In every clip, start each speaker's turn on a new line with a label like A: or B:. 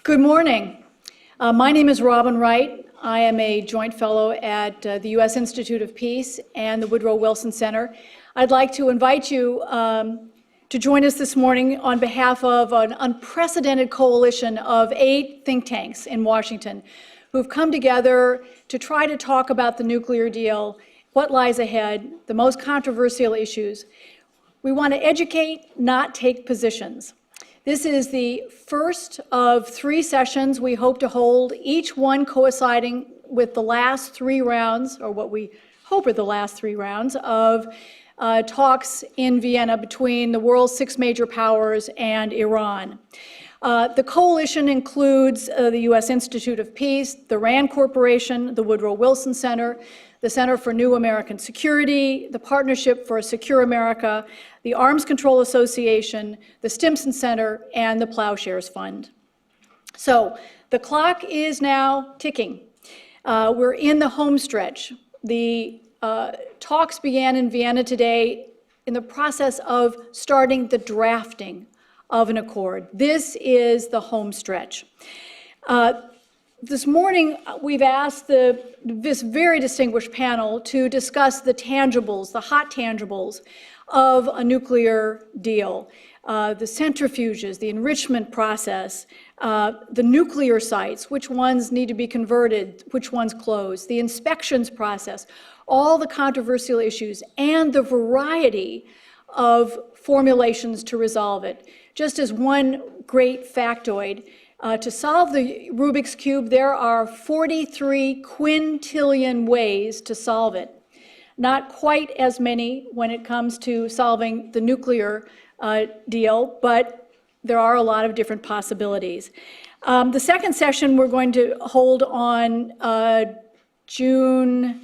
A: Good morning. My name is Robin Wright. I am a joint fellow at the U.S. Institute of Peace and the Woodrow Wilson Center. I'd like to invite you to join us this morning on behalf of an unprecedented coalition of 8 think tanks in Washington who've come together to try to talk about the nuclear deal, what lies ahead, the most controversial issues. We want to educate, not take positions. This is the first of 3 sessions we hope to hold, each one coinciding with the last 3 rounds, or what we hope are the last 3 rounds, of talks in Vienna between the world's 6 major powers and Iran. The coalition includes the U.S. Institute of Peace, the RAND Corporation, the Woodrow Wilson Center, the Center for New American Security, the Partnership for a Secure America, the Arms Control Association, the Stimson Center, and the Ploughshares Fund. So the clock is now ticking. We're in the home stretch. The talks began in Vienna today in the process of starting the drafting of an accord. This is the home stretch. This morning, we've asked this very distinguished panel to discuss the tangibles, the hot tangibles of a nuclear deal, the centrifuges, the enrichment process, the nuclear sites, which ones need to be converted, which ones closed, the inspections process, all the controversial issues, and the variety of formulations to resolve it. Just as one great factoid, to solve the Rubik's Cube, there are 43 quintillion ways to solve it. Not quite as many when it comes to solving the nuclear deal, but there are a lot of different possibilities. The second session we're going to hold on June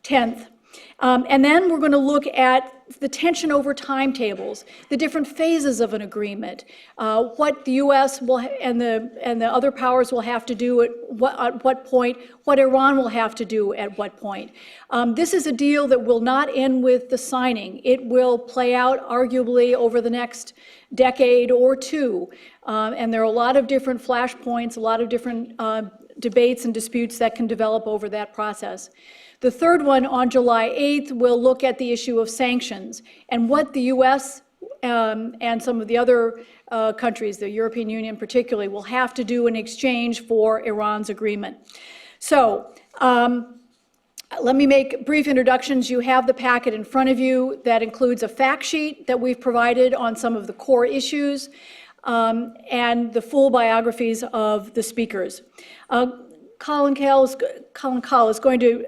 A: 10th. And then we're going to look at the tension over timetables, the different phases of an agreement, what the U.S. will and the other powers will have to do at what point, what Iran will have to do at what point. This is a deal that will not end with the signing. It will play out arguably over the next decade or 2. And there are a lot of different flashpoints, a lot of different debates and disputes that can develop over that process. The third one on July 8th will look at the issue of sanctions and what the U.S. And some of the other countries, the European Union particularly, will have to do in exchange for Iran's agreement. So let me make brief introductions. You have the packet in front of you that includes a fact sheet that we've provided on some of the core issues and the full biographies of the speakers. Colin Call is going to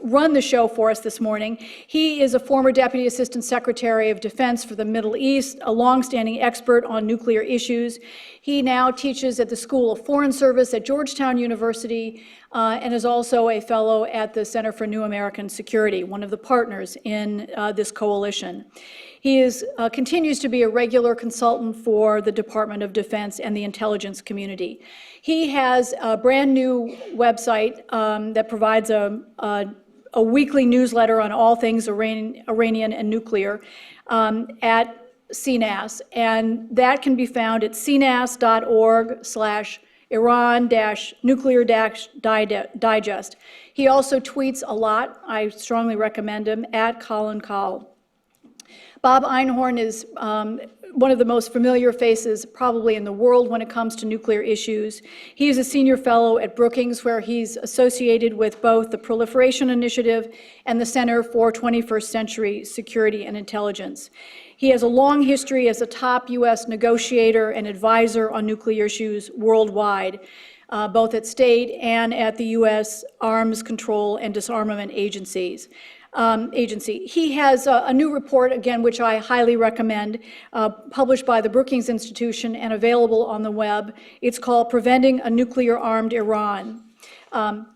A: run the show for us this morning. He is a former Deputy Assistant Secretary of Defense for the Middle East, a longstanding expert on nuclear issues. He now teaches at the School of Foreign Service at Georgetown University and is also a fellow at the Center for New American Security, one of the partners in this coalition. He continues to be a regular consultant for the Department of Defense and the intelligence community. He has a brand new website that provides a weekly newsletter on all things Iranian and nuclear at CNAS, and that can be found at cnas.org/Iran-nuclear-digest. He also tweets a lot. I strongly recommend him, at Colin Call. Bob Einhorn is one of the most familiar faces probably in the world when it comes to nuclear issues. He is a senior fellow at Brookings, where he's associated with both the Proliferation Initiative and the Center for 21st Century Security and Intelligence. He has a long history as a top U.S. negotiator and advisor on nuclear issues worldwide, both at state and at the U.S. Arms Control and Disarmament agency. He has a new report, again, which I highly recommend, published by the Brookings Institution and available on the web. It's called Preventing a Nuclear-Armed Iran.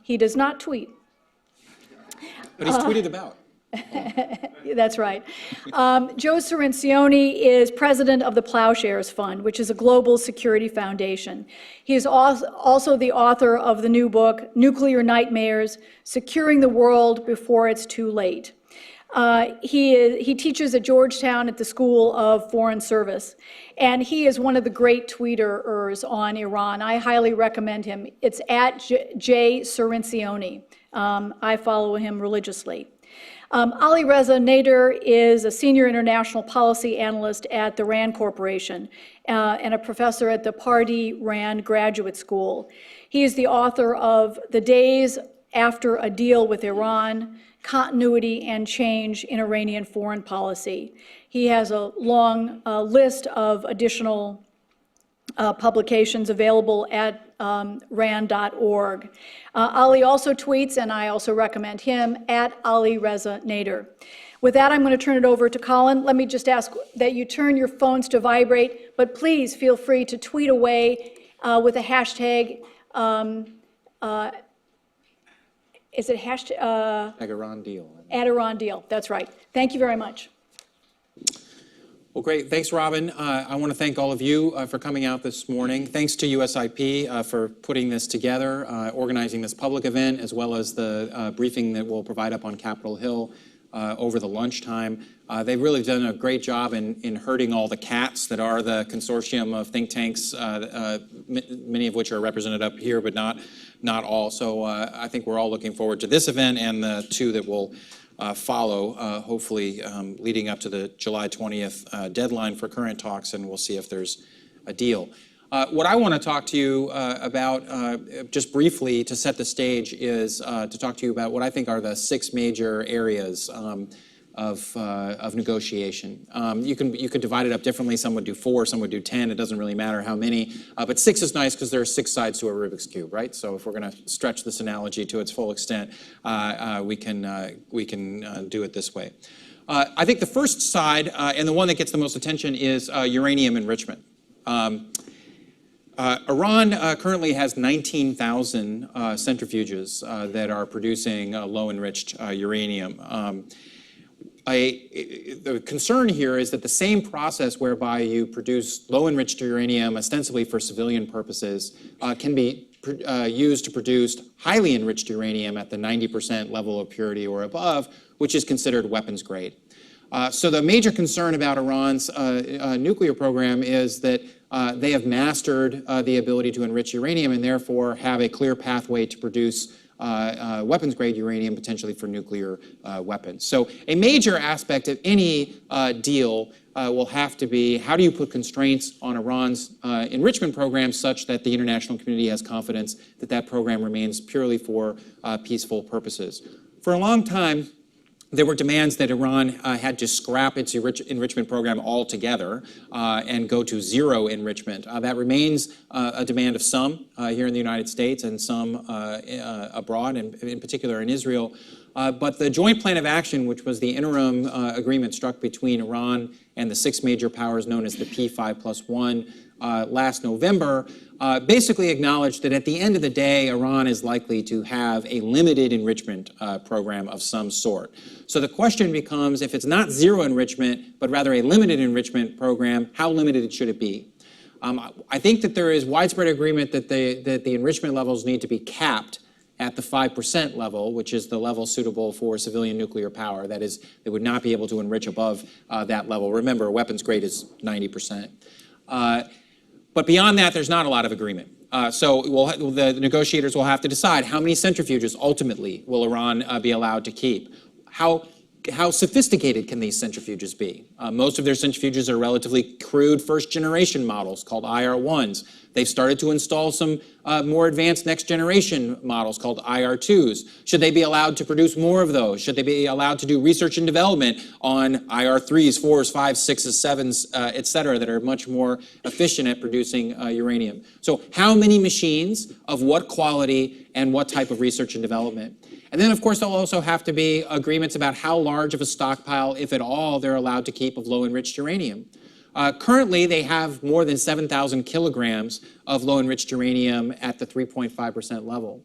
A: He does not tweet.
B: But he's tweeted about.
A: That's right. Joe Cirincione is president of the Ploughshares Fund, which is a global security foundation. He is also the author of the new book, Nuclear Nightmares: Securing the World Before It's Too Late. He teaches at Georgetown at the School of Foreign Service, and he is one of the great tweeters on Iran. I highly recommend him. It's at J. Cirincione. I follow him religiously. Ali Reza Nader is a senior international policy analyst at the RAND Corporation and a professor at the Pardee RAND Graduate School. He is the author of The Days After a Deal with Iran, Continuity and Change in Iranian Foreign Policy. He has a long list of additional publications available at RAND.org. Ali also tweets, and I also recommend him, at Ali Reza Nader. With that, I'm going to turn it over to Colin. Let me just ask that you turn your phones to vibrate, but please feel free to tweet away with a hashtag. Is it hashtag?
B: Iran deal.
A: At Iran deal. That's right. Thank you very much.
B: Well, great. Thanks, Robin. I want to thank all of you for coming out this morning. Thanks to USIP for putting this together, organizing this public event, as well as the briefing that we'll provide up on Capitol Hill over the lunchtime. They've really done a great job in herding all the cats that are the consortium of think tanks, many of which are represented up here, but not all. So I think we're all looking forward to this event and the two that will follow, hopefully leading up to the July 20th deadline for current talks, and we'll see if there's a deal. What I want to talk to you about, just briefly to set the stage, is to talk to you about what I think are the 6 major areas of negotiation. You could divide it up differently. Some would do 4, some would do 10. It doesn't really matter how many. But 6 is nice because there are 6 sides to a Rubik's Cube, right? So if we're going to stretch this analogy to its full extent, we can do it this way. I think the first side, and the one that gets the most attention, is uranium enrichment. Iran currently has 19,000 centrifuges that are producing low-enriched uranium. The concern here is that the same process whereby you produce low-enriched uranium ostensibly for civilian purposes can be used to produce highly enriched uranium at the 90% level of purity or above, which is considered weapons grade. So the major concern about Iran's nuclear program is that they have mastered the ability to enrich uranium and therefore have a clear pathway to produce weapons-grade uranium potentially for nuclear weapons. So a major aspect of any deal will have to be, how do you put constraints on Iran's enrichment program such that the international community has confidence that that program remains purely for peaceful purposes? For a long time, there were demands that Iran had to scrap its enrichment program altogether and go to zero enrichment. That remains a demand of some here in the United States and some abroad, and in particular in Israel. But the Joint Plan of Action, which was the interim agreement struck between Iran and the 6 major powers known as the P5+1 last November, basically acknowledged that at the end of the day, Iran is likely to have a limited enrichment program of some sort. So the question becomes, if it's not zero enrichment, but rather a limited enrichment program, how limited should it be? I think that there is widespread agreement that the enrichment levels need to be capped at the 5% level, which is the level suitable for civilian nuclear power. That is, they would not be able to enrich above that level. Remember, weapons grade is 90%. But beyond that, there's not a lot of agreement. So the negotiators will have to decide how many centrifuges ultimately will Iran be allowed to keep. How sophisticated can these centrifuges be? Most of their centrifuges are relatively crude first-generation models called IR1s. They've started to install some more advanced next-generation models called IR2s. Should they be allowed to produce more of those? Should they be allowed to do research and development on IR3s, 4s, 5s, 6s, 7s, et cetera, that are much more efficient at producing uranium? So how many machines, of what quality, and what type of research and development? And then, of course, there'll also have to be agreements about how large of a stockpile, if at all, they're allowed to keep of low-enriched uranium. Currently, they have more than 7,000 kilograms of low-enriched uranium at the 3.5% level.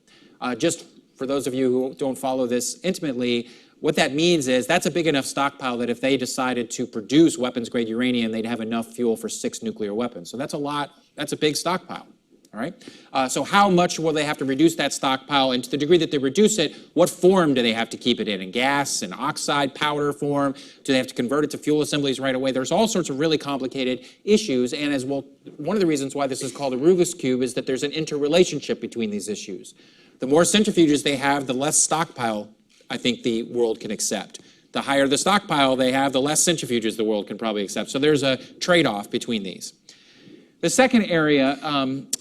B: Just for those of you who don't follow this intimately, what that means is that's a big enough stockpile that if they decided to produce weapons-grade uranium, they'd have enough fuel for 6 nuclear weapons. So that's a lot. That's a big stockpile. All right. So how much will they have to reduce that stockpile, and to the degree that they reduce it, what form do they have to keep it in gas, in oxide, powder form? Do they have to convert it to fuel assemblies right away? There's all sorts of really complicated issues, and as well, one of the reasons why this is called a Rubik's Cube is that there's an interrelationship between these issues. The more centrifuges they have, the less stockpile I think the world can accept. The higher the stockpile they have, the less centrifuges the world can probably accept. So there's a trade-off between these. The second area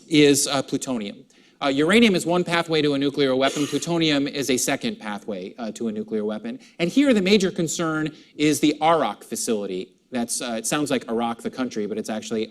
B: is plutonium. Uranium is one pathway to a nuclear weapon. Plutonium is a second pathway to a nuclear weapon. And here the major concern is the Arak facility. That's, it sounds like Iraq, the country, but it's actually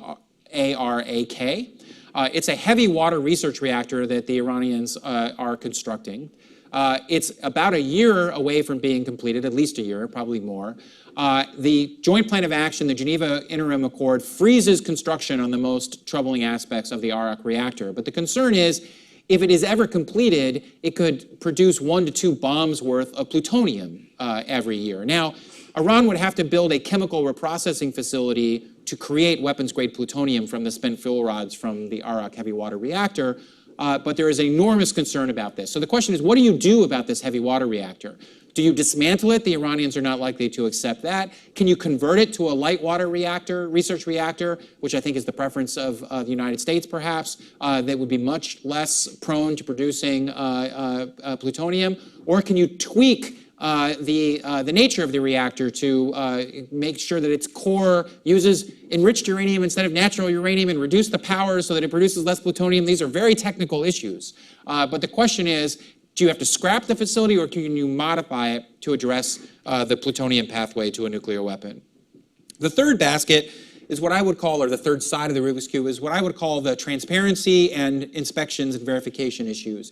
B: A-R-A-K. It's a heavy water research reactor that the Iranians are constructing. It's about a year away from being completed, at least a year, probably more. The Joint Plan of Action, the Geneva Interim Accord, freezes construction on the most troubling aspects of the Arak reactor. But the concern is, if it is ever completed, it could produce 1 to 2 bombs worth of plutonium every year. Now, Iran would have to build a chemical reprocessing facility to create weapons-grade plutonium from the spent fuel rods from the Arak heavy water reactor. But there is enormous concern about this. So the question is, what do you do about this heavy water reactor? Do you dismantle it? The Iranians are not likely to accept that. Can you convert it to a light water reactor, research reactor, which I think is the preference of the United States, perhaps, that would be much less prone to producing plutonium? Or can you tweak the nature of the reactor to make sure that its core uses enriched uranium instead of natural uranium and reduce the power so that it produces less plutonium? These are very technical issues. But the question is, do you have to scrap the facility, or can you modify it to address the plutonium pathway to a nuclear weapon? The third basket is what I would call, or the third side of the Rubik's Cube, is what I would call the transparency and inspections and verification issues.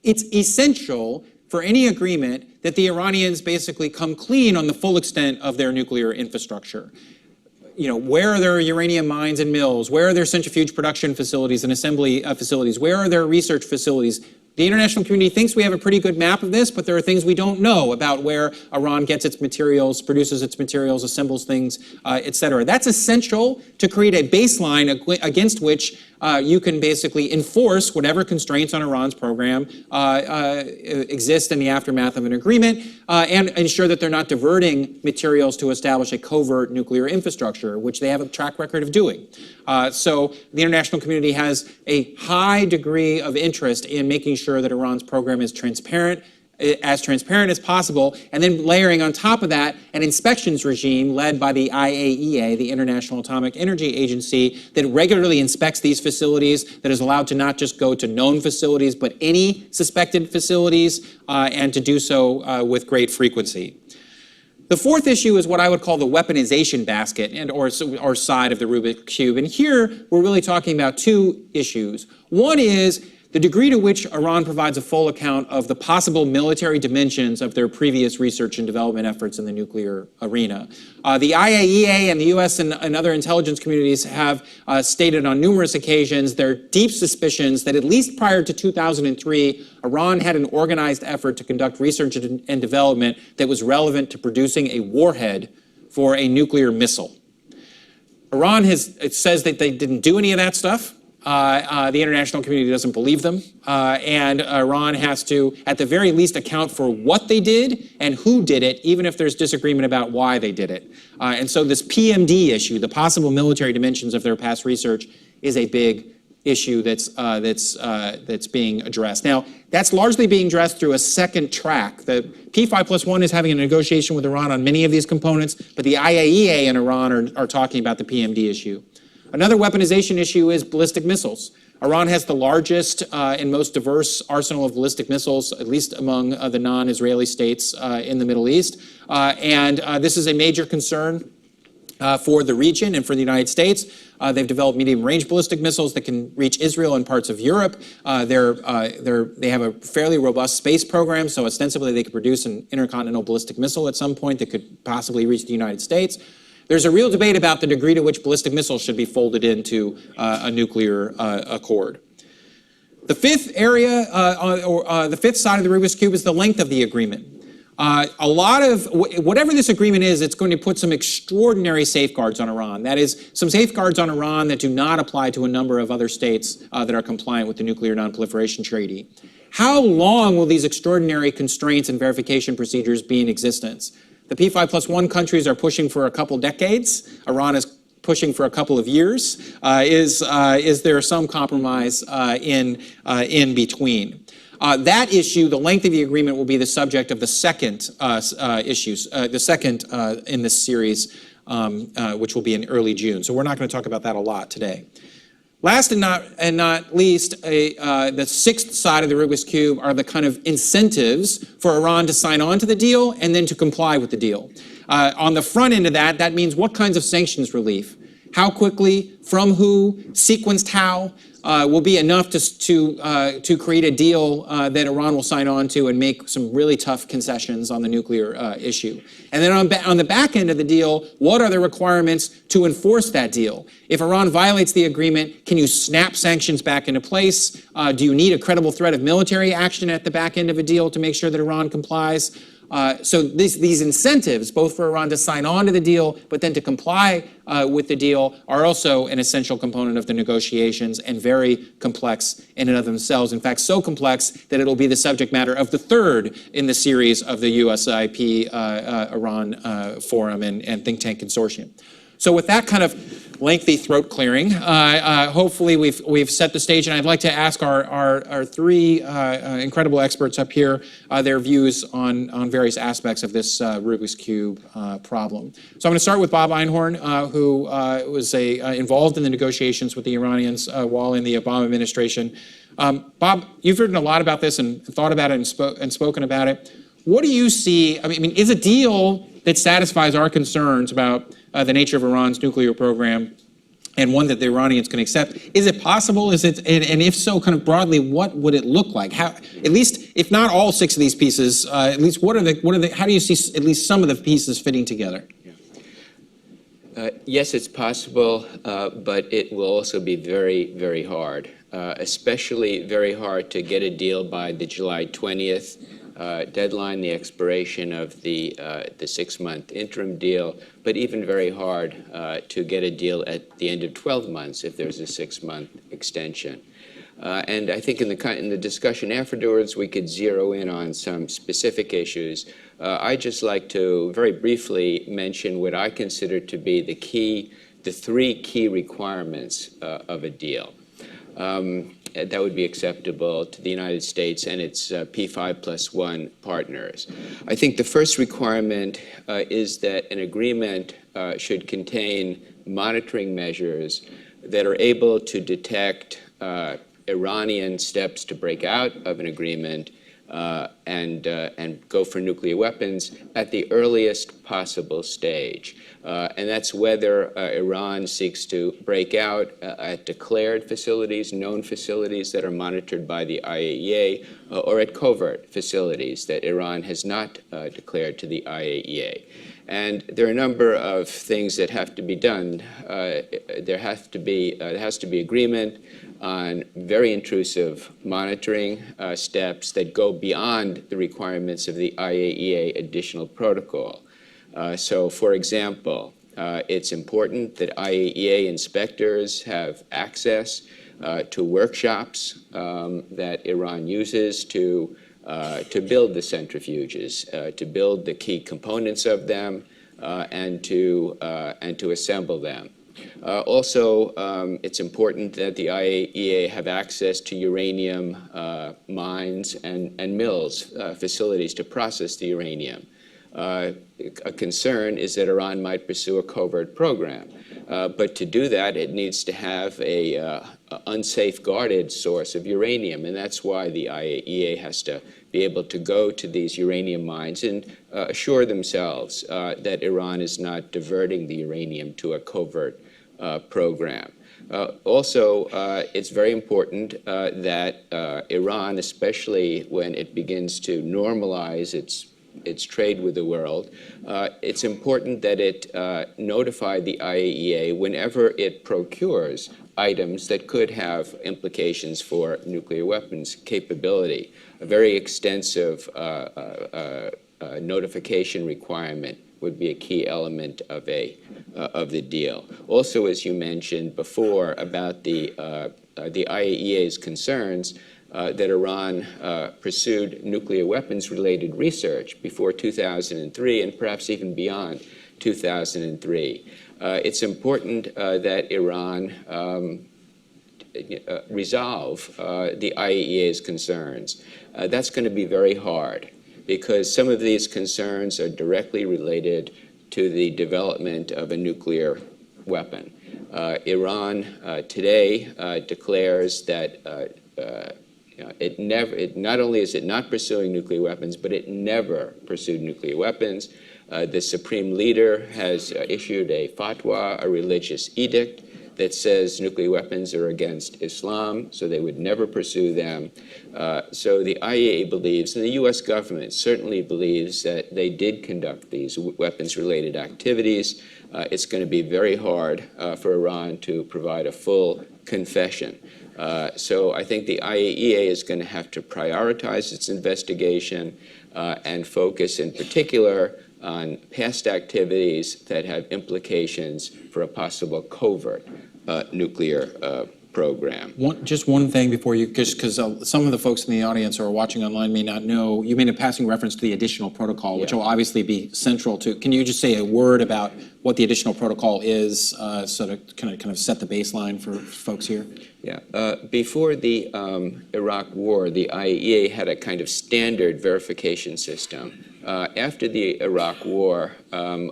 B: It's essential for any agreement that the Iranians basically come clean on the full extent of their nuclear infrastructure. You know, where are their uranium mines and mills? Where are their centrifuge production facilities and assembly facilities? Where are their research facilities? The international community thinks we have a pretty good map of this, but there are things we don't know about where Iran gets its materials, produces its materials, assembles things, et cetera. That's essential to create a baseline against which you can basically enforce whatever constraints on Iran's program exist in the aftermath of an agreement, and ensure that they're not diverting materials to establish a covert nuclear infrastructure, which they have a track record of doing. So the international community has a high degree of interest in making sure that Iran's program is transparent as possible, and then layering on top of that an inspections regime led by the IAEA, the International Atomic Energy Agency, that regularly inspects these facilities, that is allowed to not just go to known facilities, but any suspected facilities, and to do so with great frequency. The fourth issue is what I would call the weaponization basket, or side of the Rubik's Cube. And here we're really talking about two issues. One is the degree to which Iran provides a full account of the possible military dimensions of their previous research and development efforts in the nuclear arena. The IAEA and the US and other intelligence communities have stated on numerous occasions their deep suspicions that at least prior to 2003, Iran had an organized effort to conduct research and development that was relevant to producing a warhead for a nuclear missile. Iran it says that they didn't do any of that stuff. The international community doesn't believe them, and Iran has to, at the very least, account for what they did and who did it, even if there's disagreement about why they did it. And so this PMD issue, the possible military dimensions of their past research, is a big issue that's being addressed. Now, that's largely being addressed through a second track. The P5+1 is having a negotiation with Iran on many of these components, but the IAEA and Iran are talking about the PMD issue. Another weaponization issue is ballistic missiles. Iran has the largest and most diverse arsenal of ballistic missiles, at least among the non-Israeli states in the Middle East. And this is a major concern for the region and for the United States. They've developed medium-range ballistic missiles that can reach Israel and parts of Europe. They have a fairly robust space program, so ostensibly they could produce an intercontinental ballistic missile at some point that could possibly reach the United States. There's a real debate about the degree to which ballistic missiles should be folded into a nuclear accord. The fifth area, the fifth side of the Rubik's Cube is the length of the agreement. Whatever this agreement is, it's going to put some extraordinary safeguards on Iran. That is, some safeguards on Iran that do not apply to a number of other states that are compliant with the Nuclear Non-Proliferation Treaty. How long will these extraordinary constraints and verification procedures be in existence? The P5+1 countries are pushing for a couple decades. Iran is pushing for a couple of years. Is there some compromise in between? That issue, the length of the agreement, will be the subject of the second in this series, which will be in early June. So we're not going to talk about that a lot today. Last and not least, the sixth side of the Rubik's Cube are the kind of incentives for Iran to sign on to the deal and then to comply with the deal. On the front end of that, that means what kinds of sanctions relief, how quickly, from who, sequenced how, will be enough to create a deal that Iran will sign on to and make some really tough concessions on the nuclear issue. And then on the back end of the deal, what are the requirements to enforce that deal? If Iran violates the agreement, can you snap sanctions back into place? Do you need a credible threat of military action at the back end of a deal to make sure that Iran complies? So these incentives, both for Iran to sign on to the deal, but then to comply with the deal, are also an essential component of the negotiations and very complex in and of themselves. In fact, so complex that it'll be the subject matter of the third in the series of the USIP Iran Forum and Think Tank Consortium. So with that kind of lengthy throat clearing, hopefully we've set the stage, and I'd like to ask our three incredible experts up here their views on various aspects of this Rubik's Cube problem. So I'm going to start with Bob Einhorn, who was involved in the negotiations with the Iranians while in the Obama administration. Bob, you've written a lot about this and thought about it and spoken about it. What do you see? I mean, is a deal that satisfies our concerns about the nature of Iran's nuclear program and one that the Iranians can accept, is it possible? Is it, and if so, kind of broadly, what would it look like? How, at least, if not all six of these pieces, at least how do you see at least some of the pieces fitting together?
C: Yes, it's possible, but it will also be very, very hard, especially very hard to get a deal by the July 20th deadline, the expiration of the 6-month interim deal, but even very hard to get a deal at the end of 12 months if there's a 6-month extension. And I think in the discussion afterwards, we could zero in on some specific issues. I'd just like to very briefly mention what I consider to be the three key requirements of a deal. That would be acceptable to the United States and its P5+1 partners. I think the first requirement is that an agreement should contain monitoring measures that are able to detect Iranian steps to break out of an agreement and go for nuclear weapons at the earliest possible stage. And that's whether Iran seeks to break out at declared facilities, known facilities that are monitored by the IAEA, or at covert facilities that Iran has not declared to the IAEA. And there are a number of things that have to be done. There has to be agreement on very intrusive monitoring steps that go beyond the requirements of the IAEA additional protocol. So, for example, it's important that IAEA inspectors have access to workshops that Iran uses to build the centrifuges, to build the key components of them, and to assemble them. Also, it's important that the IAEA have access to uranium mines and mills, facilities to process the uranium. A concern is that Iran might pursue a covert program. But to do that, it needs to have a unsafeguarded source of uranium. And that's why the IAEA has to be able to go to these uranium mines and assure themselves that Iran is not diverting the uranium to a covert program. Also, it's very important that Iran, especially when it begins to normalize its trade with the world, it's important that it notify the IAEA whenever it procures items that could have implications for nuclear weapons capability. A very extensive notification requirement would be a key element of the deal. Also, as you mentioned before about the IAEA's concerns that Iran pursued nuclear weapons-related research before 2003 and perhaps even beyond 2003. It's important that Iran resolve the IAEA's concerns. That's going to be very hard because some of these concerns are directly related to the development of a nuclear weapon. Iran today declares that it not only is it not pursuing nuclear weapons, but it never pursued nuclear weapons. The supreme leader has issued a fatwa, a religious edict, that says nuclear weapons are against Islam, so they would never pursue them. So the IAEA believes, and the US government certainly believes, that they did conduct these weapons-related activities. It's going to be very hard for Iran to provide a full confession. So I think the IAEA is going to have to prioritize its investigation and focus in particular on past activities that have implications for a possible covert nuclear program.
B: Just one thing before you, because some of the folks in the audience or watching online may not know, you made a passing reference to the additional protocol, which will obviously be central to. Can you just say a word about what the additional protocol is, so to kind of set the baseline for folks here?
C: Yeah. Before the Iraq War, the IAEA had a kind of standard verification system. After the Iraq War,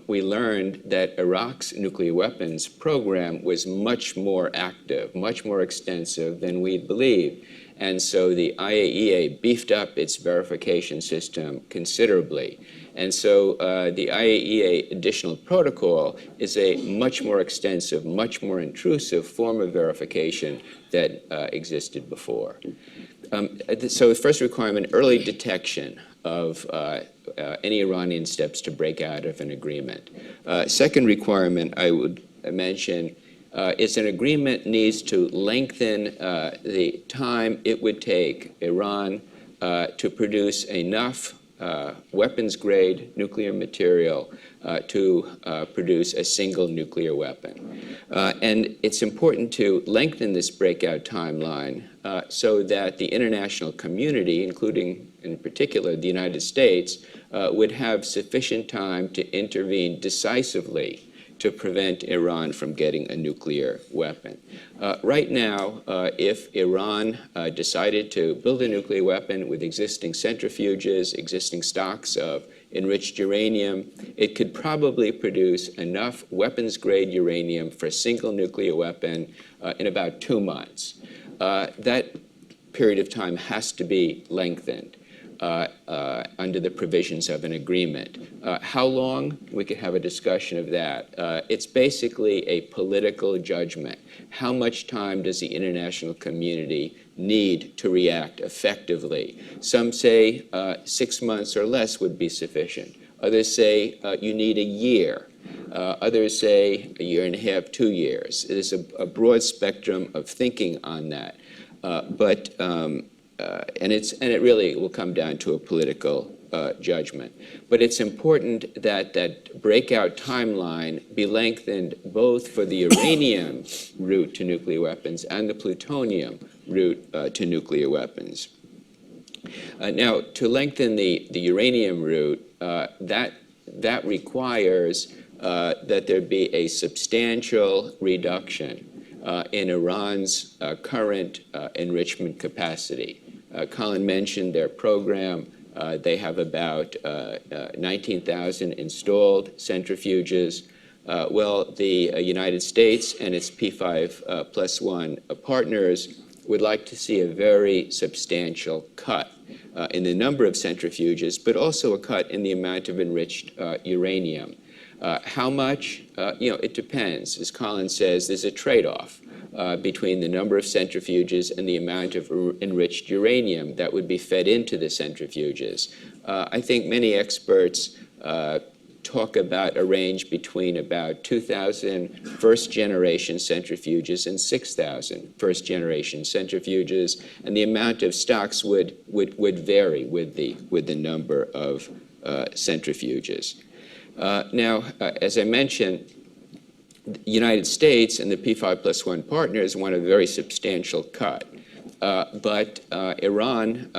C: we learned that Iraq's nuclear weapons program was much more active, much more extensive than we'd believed. And so the IAEA beefed up its verification system considerably. And so the IAEA additional protocol is a much more extensive, much more intrusive form of verification that existed before. So the first requirement, early detection of any Iranian steps to break out of an agreement. Second requirement I would mention is an agreement needs to lengthen the time it would take Iran to produce enough weapons-grade nuclear material to produce a single nuclear weapon. And it's important to lengthen this breakout timeline so that the international community, including in particular the United States, would have sufficient time to intervene decisively to prevent Iran from getting a nuclear weapon. Right now, if Iran decided to build a nuclear weapon with existing centrifuges, existing stocks of enriched uranium, it could probably produce enough weapons-grade uranium for a single nuclear weapon in about 2 months. That period of time has to be lengthened under the provisions of an agreement. How long? We could have a discussion of that. It's basically a political judgment. How much time does the international community need to react effectively? Some say 6 months or less would be sufficient. Others say you need a year. Others say a year and a half, 2 years. There's a broad spectrum of thinking on that. And it really will come down to a political judgment. But it's important that that breakout timeline be lengthened both for the uranium route to nuclear weapons and the plutonium route to nuclear weapons. Now, to lengthen the uranium route, that requires that there be a substantial reduction in Iran's current enrichment capacity. Colin mentioned their program. They have about 19,000 installed centrifuges. Well, the United States and its P5+1 partners would like to see a very substantial cut in the number of centrifuges, but also a cut in the amount of enriched uranium. How much? It depends. As Colin says, there's a trade-off between the number of centrifuges and the amount of enriched uranium that would be fed into the centrifuges. I think many experts talk about a range between about 2,000 first-generation centrifuges and 6,000 first-generation centrifuges, and the amount of stocks would vary with the number of centrifuges. Now, as I mentioned, the United States and the P5+1 partners want a very substantial cut. But Iran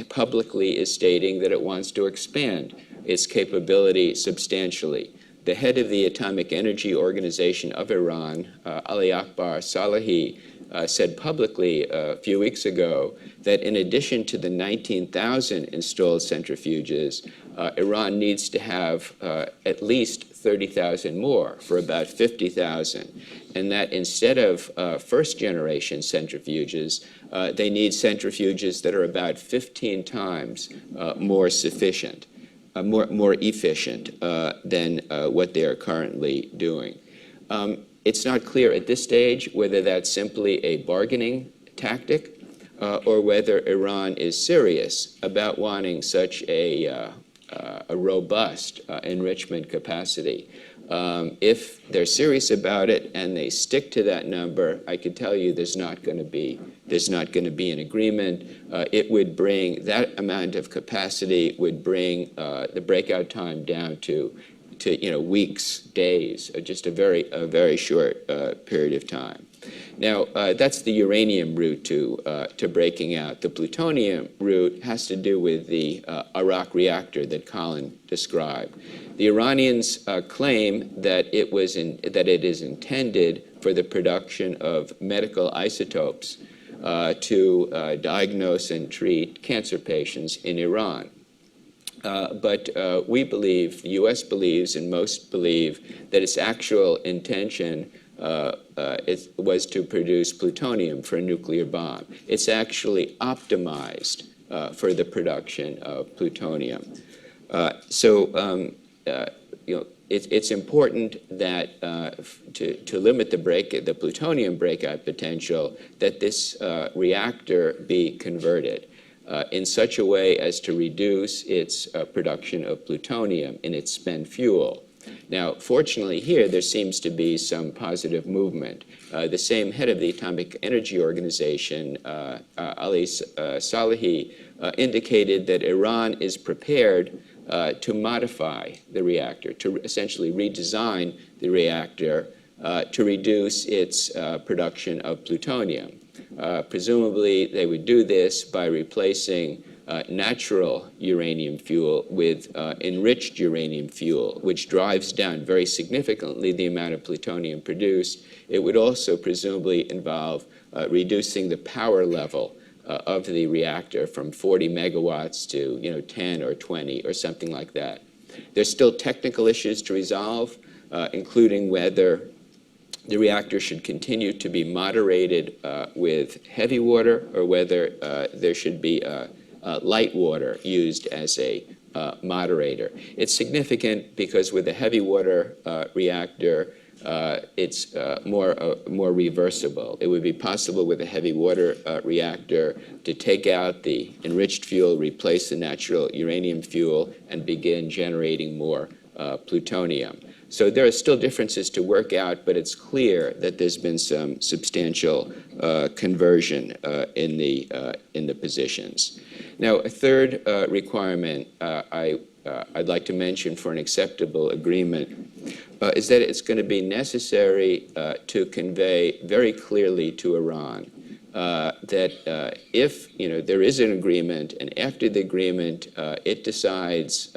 C: publicly is stating that it wants to expand its capability substantially. The head of the Atomic Energy Organization of Iran, Ali Akbar Salehi, said publicly a few weeks ago that in addition to the 19,000 installed centrifuges, Iran needs to have at least 30,000 more, for about 50,000. And that instead of first-generation centrifuges, they need centrifuges that are about 15 times more efficient than what they are currently doing. It's not clear at this stage whether that's simply a bargaining tactic or whether Iran is serious about wanting such a robust enrichment capacity. If they're serious about it and they stick to that number, I can tell you there's not going to be an agreement. It would bring that amount of capacity would bring the breakout time down to weeks, days, just a very short period of time. Now, that's the uranium route to breaking out. The plutonium route has to do with the Arak reactor that Colin described. The Iranians claim that it is intended for the production of medical isotopes to diagnose and treat cancer patients in Iran. But we believe, the U.S. believes, and most believe, that its actual intention was to produce plutonium for a nuclear bomb. It's actually optimized for the production of plutonium. It's important that to limit the plutonium breakout potential, that this reactor be converted in such a way as to reduce its production of plutonium in its spent fuel. Now, fortunately here, there seems to be some positive movement. The same head of the Atomic Energy Organization, Ali Salehi, indicated that Iran is prepared to modify the reactor, to essentially redesign the reactor to reduce its production of plutonium. Presumably, they would do this by replacing natural uranium fuel with enriched uranium fuel, which drives down very significantly the amount of plutonium produced. It would also presumably involve reducing the power level of the reactor from 40 megawatts to 10 or 20 or something like that. There's still technical issues to resolve, including whether the reactor should continue to be moderated with heavy water or whether there should be light water used as a moderator. It's significant because with a heavy water reactor, it's more reversible. It would be possible with a heavy water reactor to take out the enriched fuel, replace the natural uranium fuel, and begin generating more plutonium. So there are still differences to work out, but it's clear that there's been some substantial conversion in the positions. Now, a third requirement I'd like to mention for an acceptable agreement is that it's going to be necessary to convey very clearly to Iran that if there is an agreement and after the agreement it decides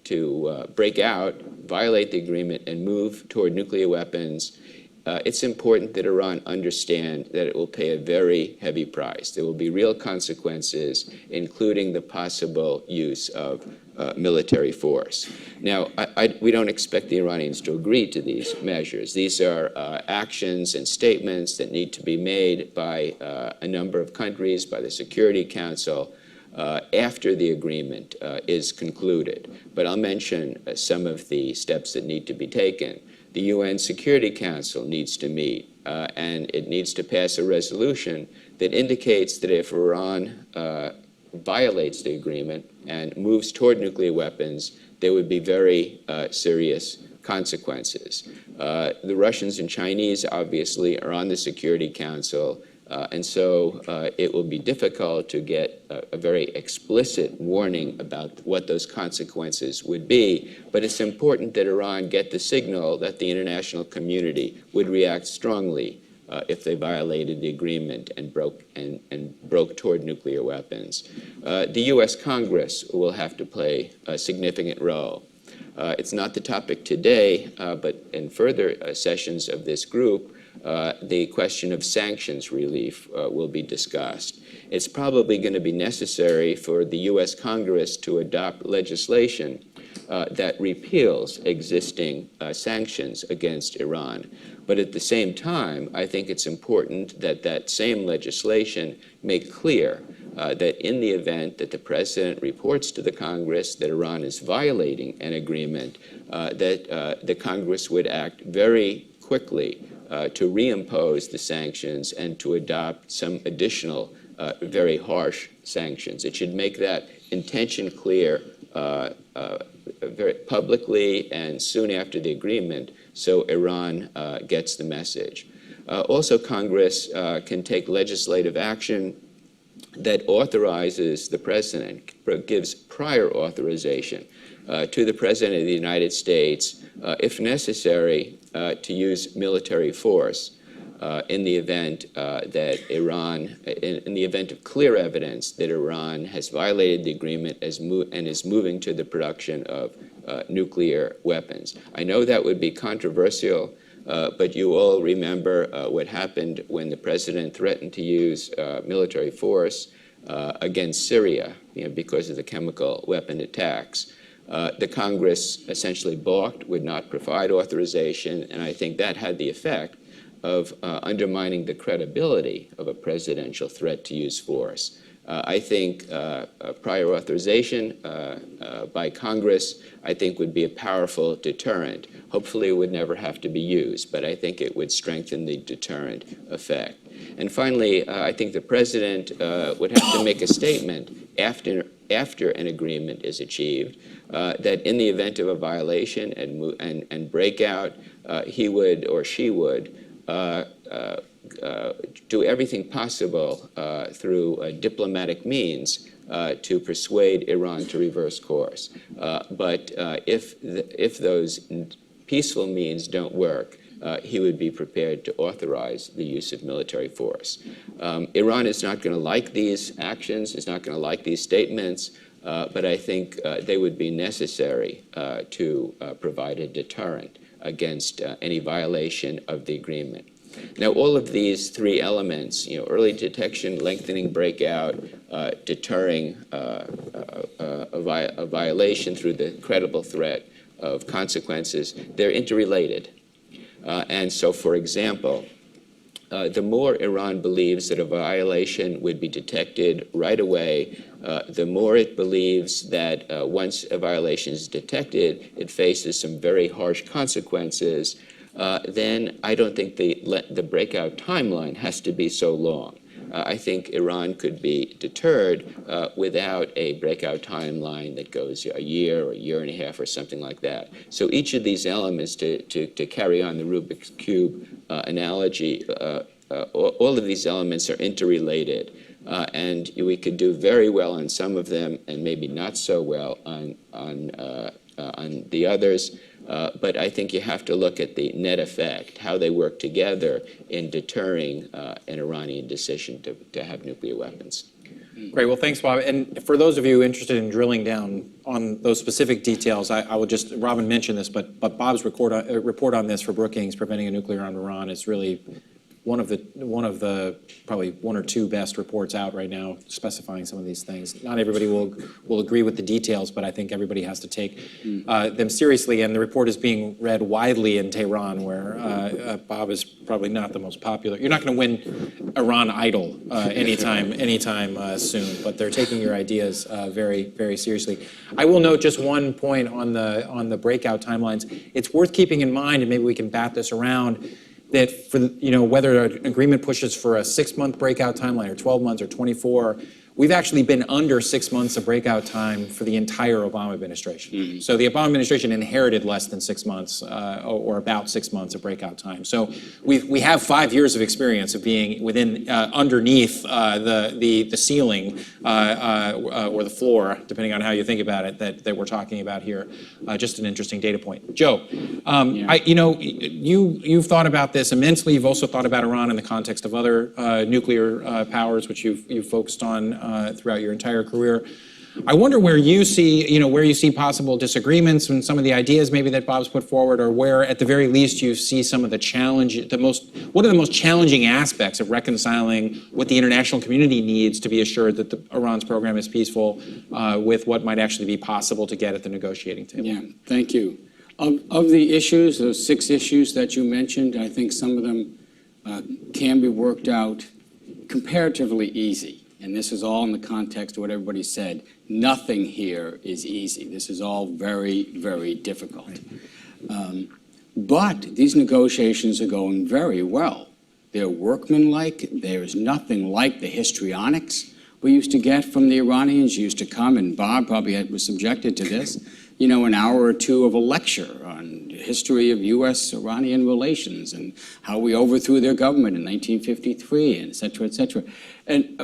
C: to break out, violate the agreement, and move toward nuclear weapons, it's important that Iran understand that it will pay a very heavy price. There will be real consequences, including the possible use of military force. Now, we don't expect the Iranians to agree to these measures. These are actions and statements that need to be made by a number of countries, by the Security Council, after the agreement is concluded. But I'll mention some of the steps that need to be taken. The UN Security Council needs to meet, and it needs to pass a resolution that indicates that if Iran violates the agreement and moves toward nuclear weapons, there would be very serious consequences. The Russians and Chinese, obviously, are on the Security Council. And so it will be difficult to get a very explicit warning about what those consequences would be. But it's important that Iran get the signal that the international community would react strongly if they violated the agreement and broke toward nuclear weapons. The U.S. Congress will have to play a significant role. It's not the topic today, but in further sessions of this group, the question of sanctions relief will be discussed. It's probably going to be necessary for the U.S. Congress to adopt legislation that repeals existing sanctions against Iran. But at the same time, I think it's important that that same legislation make clear that in the event that the president reports to the Congress that Iran is violating an agreement, that the Congress would act very quickly to reimpose the sanctions and to adopt some additional very harsh sanctions. It should make that intention clear very publicly and soon after the agreement, so Iran gets the message. Also, Congress can take legislative action that authorizes the president, gives prior authorization to the president of the United States, if necessary, to use military force in the event that Iran, in the event of clear evidence that Iran has violated the agreement and is moving to the production of nuclear weapons. I know that would be controversial, but you all remember what happened when the president threatened to use military force against Syria, because of the chemical weapon attacks. The Congress essentially balked, would not provide authorization, and I think that had the effect of undermining the credibility of a presidential threat to use force. I think prior authorization by Congress, I think, would be a powerful deterrent. Hopefully it would never have to be used, but I think it would strengthen the deterrent effect. And finally, I think the president would have to make a statement after an agreement is achieved that in the event of a violation and breakout, he would or she would do everything possible through diplomatic means to persuade Iran to reverse course. But if those peaceful means don't work, he would be prepared to authorize the use of military force. Iran is not going to like these actions, is not going to like these statements, but I think they would be necessary to provide a deterrent against any violation of the agreement. Now, all of these three elements, early detection, lengthening breakout, deterring a violation through the credible threat of consequences, they're interrelated. And so, for example, the more Iran believes that a violation would be detected right away, the more it believes that once a violation is detected, it faces some very harsh consequences, then I don't think the breakout timeline has to be so long. I think Iran could be deterred without a breakout timeline that goes a year or a year and a half or something like that. So each of these elements, to carry on the Rubik's Cube analogy, all of these elements are interrelated. And we could do very well on some of them and maybe not so well on the others. But I think you have to look at the net effect, how they work together in deterring an Iranian decision to have nuclear weapons.
B: Great. Well, thanks, Bob. And for those of you interested in drilling down on those specific details, I will just, Robin mentioned this, but Bob's report on this for Brookings, Preventing a Nuclear Armed Iran, is really one of the probably one or two best reports out right now specifying some of these things. Not everybody will agree with the details, but I think everybody has to take them seriously. And the report is being read widely in Tehran, where Bob is probably not the most popular. You're not going to win Iran Idol anytime soon, but they're taking your ideas very, very seriously. I will note just one point on the breakout timelines. It's worth keeping in mind, and maybe we can bat this around, that for whether an agreement pushes for a 6-month breakout timeline or 12 months or 24, we've actually been under 6 months of breakout time for the entire Obama administration. So the Obama administration inherited less than 6 months, or about 6 months of breakout time. So we have 5 years of experience of being within, underneath the ceiling or the floor, depending on how you think about it, that we're talking about here. Just an interesting data point. Joe, you've thought about this immensely. You've also thought about Iran in the context of other nuclear powers, which you've focused on throughout your entire career. I wonder where you see possible disagreements and some of the ideas maybe that Bob's put forward, or where at the very least you see some of the challenge, what are the most challenging aspects of reconciling what the international community needs to be assured that Iran's program is peaceful with what might actually be possible to get at the negotiating table?
D: Yeah, thank you. Of the issues, those 6 issues that you mentioned, I think some of them can be worked out comparatively easy. And this is all in the context of what everybody said. Nothing here is easy. This is all very, very difficult. But these negotiations are going very well. They're workmanlike. There's nothing like the histrionics we used to get from the Iranians. Used to come, and Bob probably was subjected to this, an hour or two of a lecture on the history of U.S.-Iranian relations and how we overthrew their government in 1953, and et cetera, et cetera. And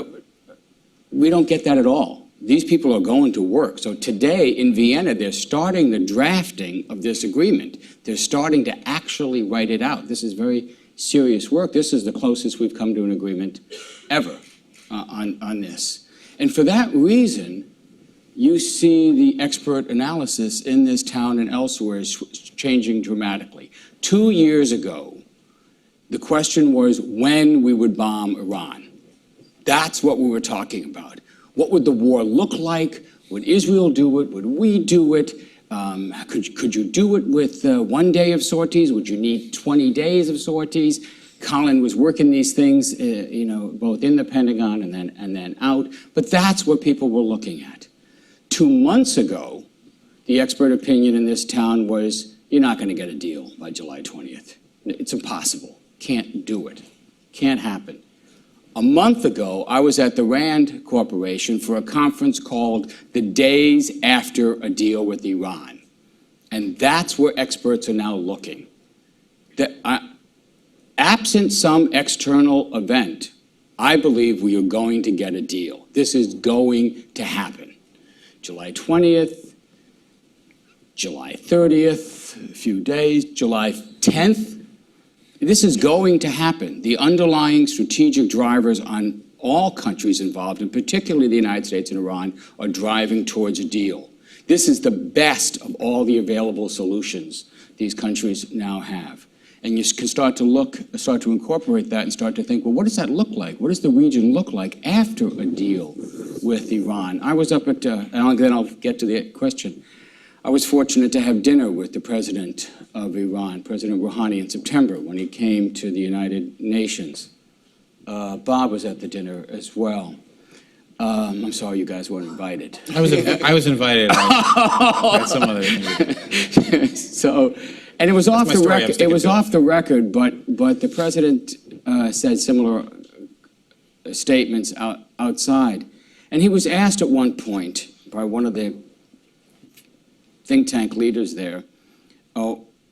D: we don't get that at all. These people are going to work. So today in Vienna, they're starting the drafting of this agreement. They're starting to actually write it out. This is very serious work. This is the closest we've come to an agreement ever on this. And for that reason, you see the expert analysis in this town and elsewhere is changing dramatically. 2 years ago, the question was when we would bomb Iran. That's what we were talking about. What would the war look like? Would Israel do it? Would we do it? Could you do it with 1 day of sorties? Would you need 20 days of sorties? Colin was working these things, both in the Pentagon and then out. But that's what people were looking at. 2 months ago, the expert opinion in this town was, you're not going to get a deal by July 20th. It's impossible. Can't do it. Can't happen. A month ago, I was at the Rand Corporation for a conference called The Days After a Deal with Iran. And that's where experts are now looking. Absent some external event, I believe we are going to get a deal. This is going to happen. July 20th, July 30th, a few days, July 10th. This is going to happen. The underlying strategic drivers on all countries involved, and particularly the United States and Iran, are driving towards a deal. This is the best of all the available solutions these countries now have. And you can start to incorporate that and start to think, well, what does that look like? What does the region look like after a deal with Iran? I was up at, and then I'll get to the question. I was fortunate to have dinner with the president of Iran, President Rouhani, in September when he came to the United Nations. Bob was at the dinner as well. I'm sorry you guys weren't invited.
B: I was invited. I had some other thing.
D: So, and it was off the record. It was off the record, but the president said similar statements outside, and he was asked at one point by one of the think tank leaders there,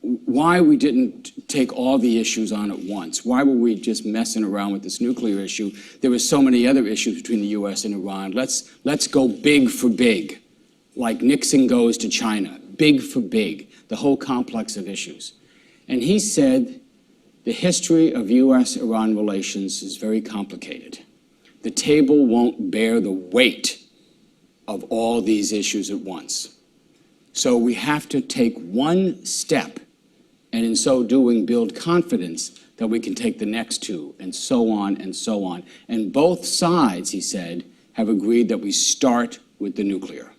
D: why we didn't take all the issues on at once. Why were we just messing around with this nuclear issue? There were so many other issues between the U.S. and Iran. Let's go big for big, like Nixon goes to China, big for big, the whole complex of issues. And he said, the history of U.S.-Iran relations is very complicated. The table won't bear the weight of all these issues at once. So we have to take one step, and in so doing, build confidence that we can take the next two, and so on and so on. And both sides, he said, have agreed that we start with the nuclear.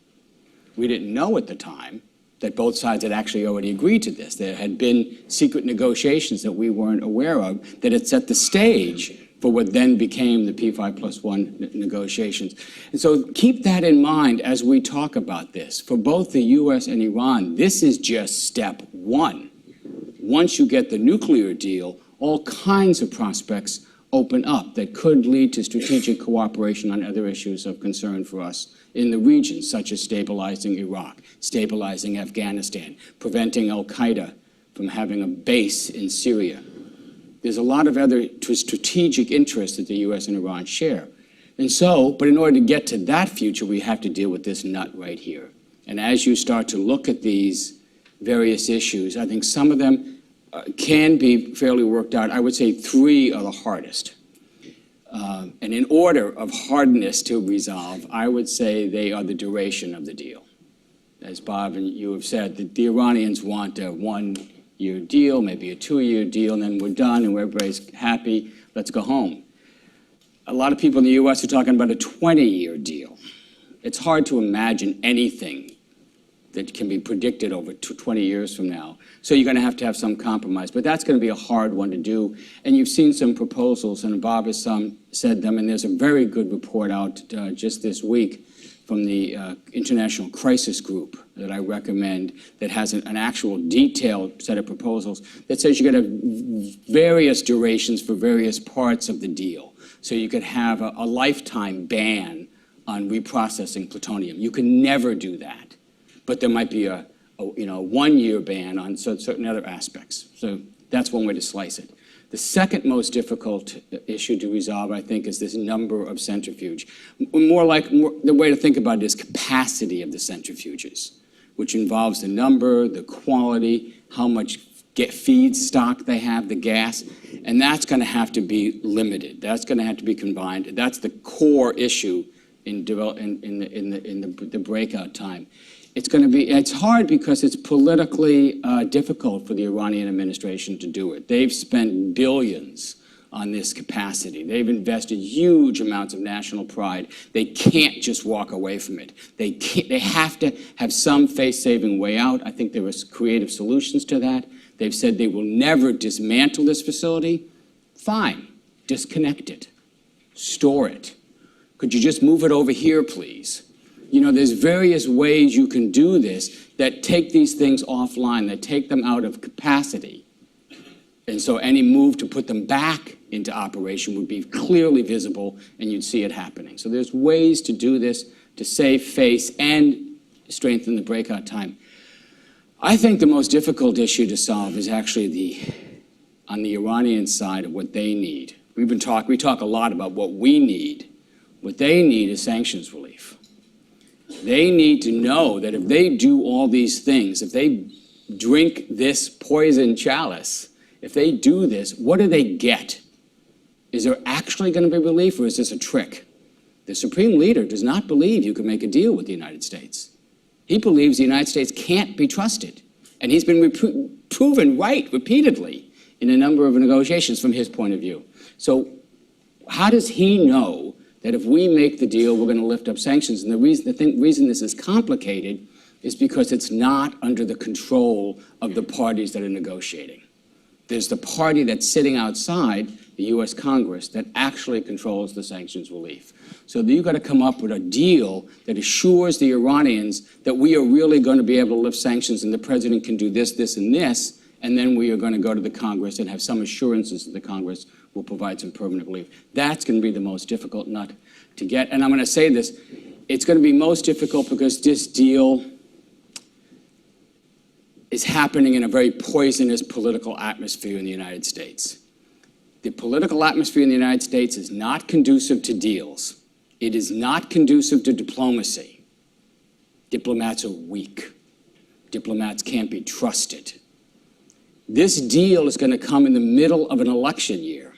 D: We didn't know at the time that both sides had actually already agreed to this. There had been secret negotiations that we weren't aware of that had set the stage for what then became the P5+1 negotiations. And so keep that in mind as we talk about this. For both the U.S. and Iran, this is just step one. Once you get the nuclear deal, all kinds of prospects open up that could lead to strategic cooperation on other issues of concern for us in the region, such as stabilizing Iraq, stabilizing Afghanistan, preventing al-Qaeda from having a base in Syria. There's a lot of other strategic interests that the U.S. and Iran share. And so, but in order to get to that future, we have to deal with this nut right here. And as you start to look at these various issues, I think some of them can be fairly worked out. I would say 3 are the hardest. And in order of hardness to resolve, I would say they are the duration of the deal. As Bob and you have said, the Iranians want a 1-year deal, maybe a 2-year deal, and then we're done and everybody's happy, let's go home. A lot of people in the U.S. are talking about a 20-year deal. It's hard to imagine anything that can be predicted over 20 years from now. So you're going to have some compromise. But that's going to be a hard one to do. And you've seen some proposals, and Bob has said them, and there's a very good report out just this week from the International Crisis Group that I recommend that has an actual detailed set of proposals that says you're going to have various durations for various parts of the deal. So you could have a lifetime ban on reprocessing plutonium. You can never do that. But there might be a 1-year ban on certain other aspects. So that's one way to slice it. The second most difficult issue to resolve, I think, is this number of centrifuge. The way to think about it is capacity of the centrifuges, which involves the number, the quality, how much feedstock they have, the gas, and that's going to have to be limited. That's going to have to be combined. That's the core issue in the breakout time. It's hard because it's politically difficult for the Iranian administration to do it. They've spent billions on this capacity. They've invested huge amounts of national pride. They can't just walk away from it. They have to have some face-saving way out. I think there are creative solutions to that. They've said they will never dismantle this facility. Fine, disconnect it, store it. Could you just move it over here, please? There's various ways you can do this that take these things offline, that take them out of capacity. And so any move to put them back into operation would be clearly visible, and you'd see it happening. So there's ways to do this to save face and strengthen the breakout time. I think the most difficult issue to solve is actually on the Iranian side of what they need. We talk a lot about what we need. What they need is sanctions relief. They need to know that if they do all these things, if they drink this poison chalice, if they do this, what do they get? Is there actually going to be relief, or is this a trick? The Supreme Leader does not believe you can make a deal with the United States. He believes the United States can't be trusted. And he's been proven right repeatedly in a number of negotiations from his point of view. So how does he know that if we make the deal, we're going to lift up sanctions? And the reason this is complicated is because it's not under the control of the parties that are negotiating. There's the party that's sitting outside, the U.S. Congress, that actually controls the sanctions relief. So you've got to come up with a deal that assures the Iranians that we are really going to be able to lift sanctions and the president can do this, this, and this, and then we are going to go to the Congress and have some assurances that the Congress will provide some permanent relief. That's going to be the most difficult nut to get. And I'm going to say this, it's going to be most difficult because this deal is happening in a very poisonous political atmosphere in the United States. The political atmosphere in the United States is not conducive to deals. It is not conducive to diplomacy. Diplomats are weak. Diplomats can't be trusted. This deal is going to come in the middle of an election year.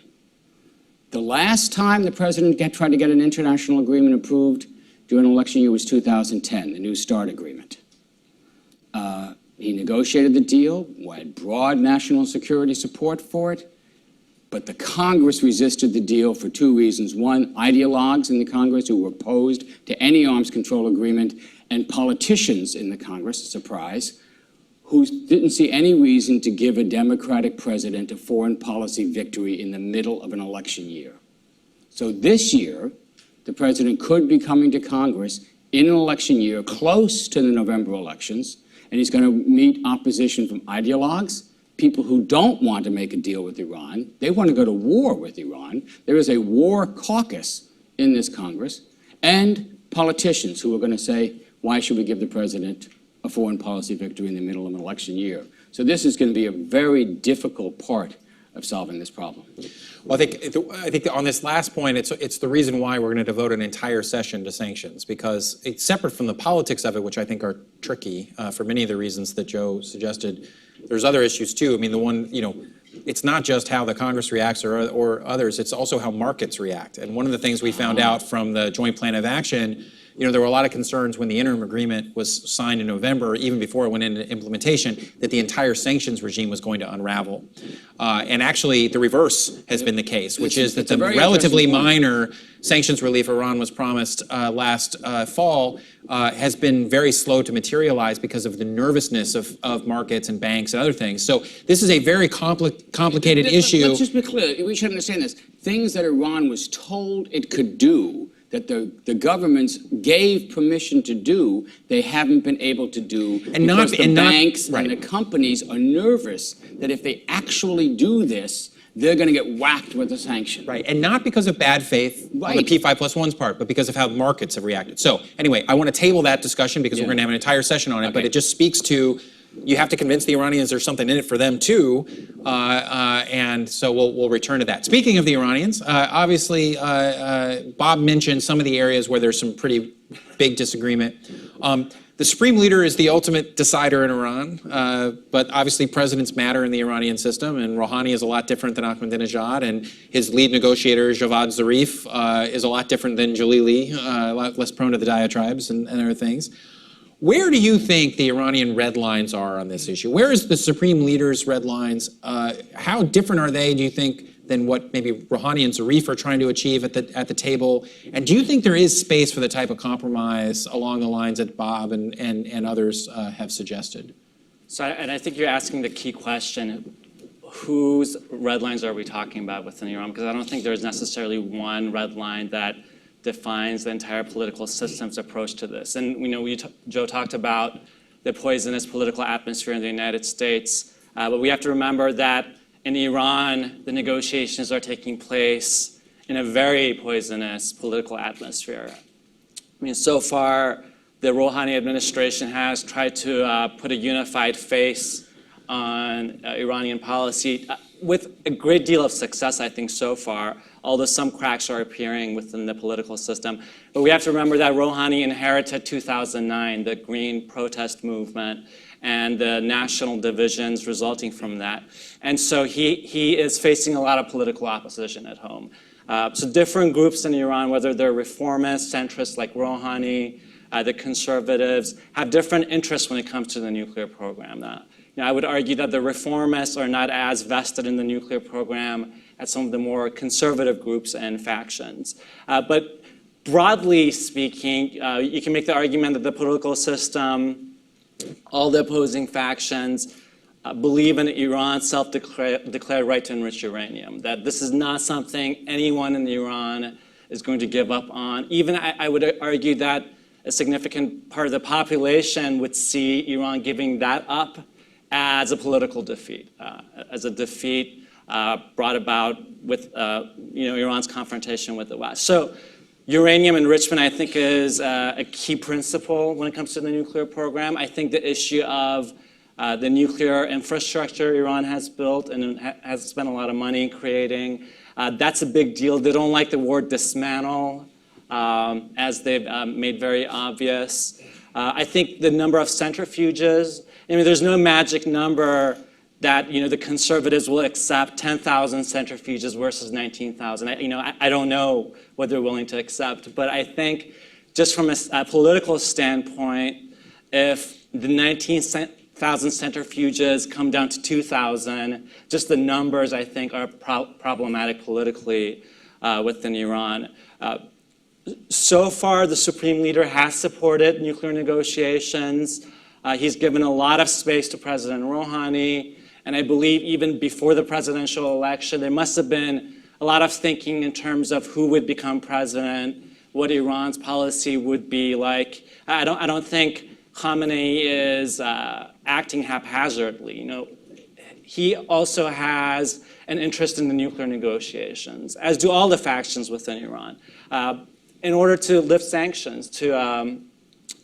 D: The last time the president tried to get an international agreement approved during an election year was 2010, the New START agreement. He negotiated the deal, had broad national security support for it, but the Congress resisted the deal for 2 reasons. One, ideologues in the Congress who were opposed to any arms control agreement, and politicians in the Congress, surprise, who didn't see any reason to give a Democratic president a foreign policy victory in the middle of an election year. So this year, the president could be coming to Congress in an election year close to the November elections, and he's going to meet opposition from ideologues, people who don't want to make a deal with Iran. They want to go to war with Iran. There is a war caucus in this Congress, and politicians who are going to say, why should we give the president a foreign policy victory in the middle of an election year? So this is going to be a very difficult part of solving this problem.
B: Well, I think on this last point, it's the reason why we're going to devote an entire session to sanctions, because it's separate from the politics of it, which I think are tricky for many of the reasons that Joe suggested. There's other issues too. I mean, the one, it's not just how the Congress reacts or others, it's also how markets react. And one of the things we found out from the Joint Plan of Action, there were a lot of concerns when the interim agreement was signed in November, even before it went into implementation, that the entire sanctions regime was going to unravel. And actually, the reverse has been the case, which is that the relatively minor sanctions relief Iran was promised last fall has been very slow to materialize because of the nervousness of markets and banks and other things. So this is a very complicated issue.
D: Let's just be clear. We should understand this. Things that Iran was told it could do, that the governments gave permission to do, they haven't been able to do because the banks and the companies are nervous that if they actually do this, they're going to get whacked with a sanction.
B: Right, and not because of bad faith on the P5+1's part, but because of how markets have reacted. So anyway, I want to table that discussion because we're going to have an entire session on it, but it just speaks to, you have to convince the Iranians there's something in it for them too, and so we'll return to that. Speaking of the Iranians, obviously Bob mentioned some of the areas where there's some pretty big disagreement. The Supreme Leader is the ultimate decider in Iran, but obviously presidents matter in the Iranian system, and Rouhani is a lot different than Ahmadinejad, and his lead negotiator, Javad Zarif, is a lot different than Jalili, a lot less prone to the diatribes and other things. Where do you think the Iranian red lines are on this issue? Where is the Supreme Leader's red lines? How different are they, do you think, than what maybe Rouhani and Zarif are trying to achieve at the table? And do you think there is space for the type of compromise along the lines that Bob and others have suggested?
E: So, and I think you're asking the key question, whose red lines are we talking about within Iran? Because I don't think there's necessarily one red line that defines the entire political system's approach to this. And Joe talked about the poisonous political atmosphere in the United States, but we have to remember that in Iran, the negotiations are taking place in a very poisonous political atmosphere. I mean, so far, the Rouhani administration has tried to put a unified face on Iranian policy with a great deal of success, I think, so far, although some cracks are appearing within the political system. But we have to remember that Rouhani inherited 2009, the Green protest movement, and the national divisions resulting from that. And so he is facing a lot of political opposition at home. So different groups in Iran, whether they're reformists, centrists like Rouhani, the conservatives, have different interests when it comes to the nuclear program. I would argue that the reformists are not as vested in the nuclear program as some of the more conservative groups and factions. But broadly speaking, you can make the argument that the political system, all the opposing factions, believe in Iran's self-declared right to enrich uranium, that this is not something anyone in Iran is going to give up on. Even I would argue that a significant part of the population would see Iran giving that up as a political defeat, as a defeat brought about with Iran's confrontation with the West. So uranium enrichment, I think, is a key principle when it comes to the nuclear program. I think the issue of the nuclear infrastructure Iran has built and has spent a lot of money creating, that's a big deal. They don't like the word dismantle, as they've made very obvious. I think the number of centrifuges, I mean, there's no magic number that the conservatives will accept 10,000 centrifuges versus 19,000. I don't know what they're willing to accept, but I think just from a political standpoint, if the 19,000 centrifuges come down to 2,000, just the numbers I think are problematic politically within Iran. So far, the Supreme Leader has supported nuclear negotiations. He's given a lot of space to President Rouhani, and I believe even before the presidential election, there must have been a lot of thinking in terms of who would become president, what Iran's policy would be like. I don't think Khamenei is acting haphazardly. he also has an interest in the nuclear negotiations, as do all the factions within Iran, in order to lift sanctions, to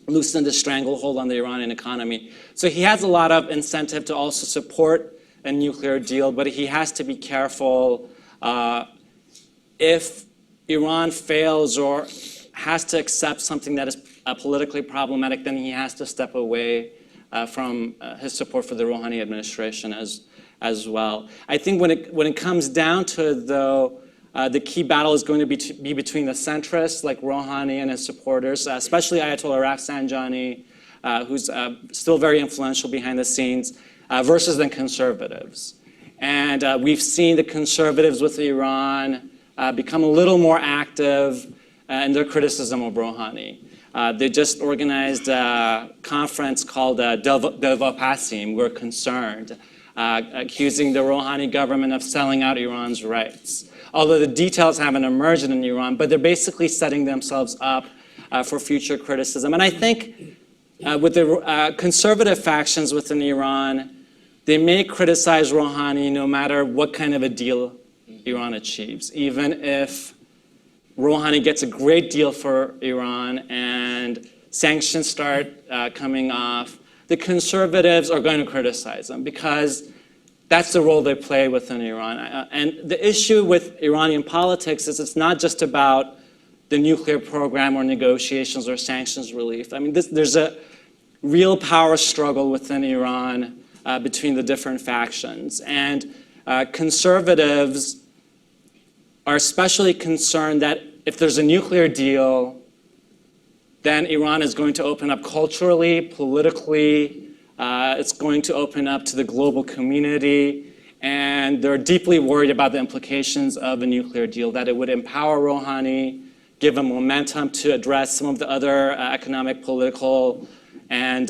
E: loosen the stranglehold on the Iranian economy. So he has a lot of incentive to also support a nuclear deal, but he has to be careful if Iran fails or has to accept something that is politically problematic, then he has to step away from his support for the Rouhani administration as well. I think when it comes down to it, though, the key battle is going to be between the centrists like Rouhani and his supporters, especially Ayatollah Rafsanjani, who's still very influential behind the scenes, versus the conservatives. And we've seen the conservatives with Iran become a little more active in their criticism of Rouhani. They just organized a conference called Delvapasim, We're Concerned, accusing the Rouhani government of selling out Iran's rights. Although the details haven't emerged in Iran, but they're basically setting themselves up for future criticism. And I think with the conservative factions within Iran, they may criticize Rouhani no matter what kind of a deal Iran achieves, even if Rouhani gets a great deal for Iran and sanctions start coming off. The conservatives are going to criticize them because that's the role they play within Iran. And the issue with Iranian politics is it's not just about the nuclear program or negotiations or sanctions relief. I mean, there's a real power struggle within Iran between the different factions. And conservatives are especially concerned that if there's a nuclear deal, then Iran is going to open up culturally, politically, it's going to open up to the global community, and they're deeply worried about the implications of a nuclear deal, that it would empower Rouhani, give him momentum to address some of the other economic, political, and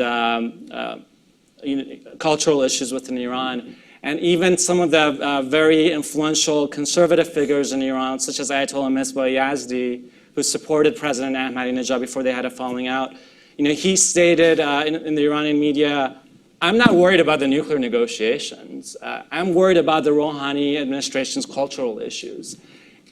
E: cultural issues within Iran. And even some of the very influential conservative figures in Iran, such as Ayatollah Misbah Yazdi, who supported President Ahmadinejad before they had a falling out, he stated in the Iranian media, I'm not worried about the nuclear negotiations. I'm worried about the Rouhani administration's cultural issues.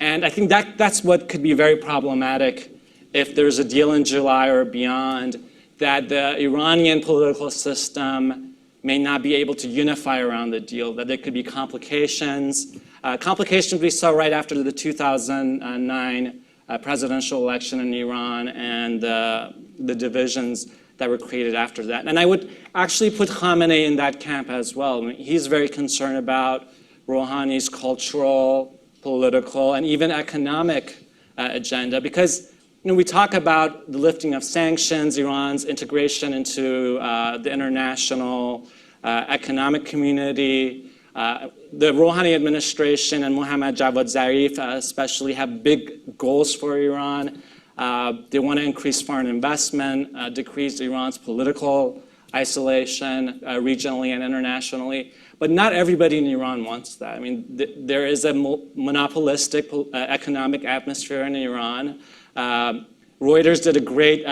E: And I think that's what could be very problematic if there's a deal in July or beyond, that the Iranian political system may not be able to unify around the deal, that there could be complications. Complications we saw right after the 2009 presidential election in Iran and the divisions that were created after that. And I would actually put Khamenei in that camp as well. I mean, he's very concerned about Rouhani's cultural, political, and even economic agenda, because we talk about the lifting of sanctions, Iran's integration into the international economic community. The Rouhani administration and Mohammad Javad Zarif especially have big goals for Iran. They want to increase foreign investment, decrease Iran's political isolation regionally and internationally. But not everybody in Iran wants that. I mean, there is a monopolistic economic atmosphere in Iran. Reuters did a great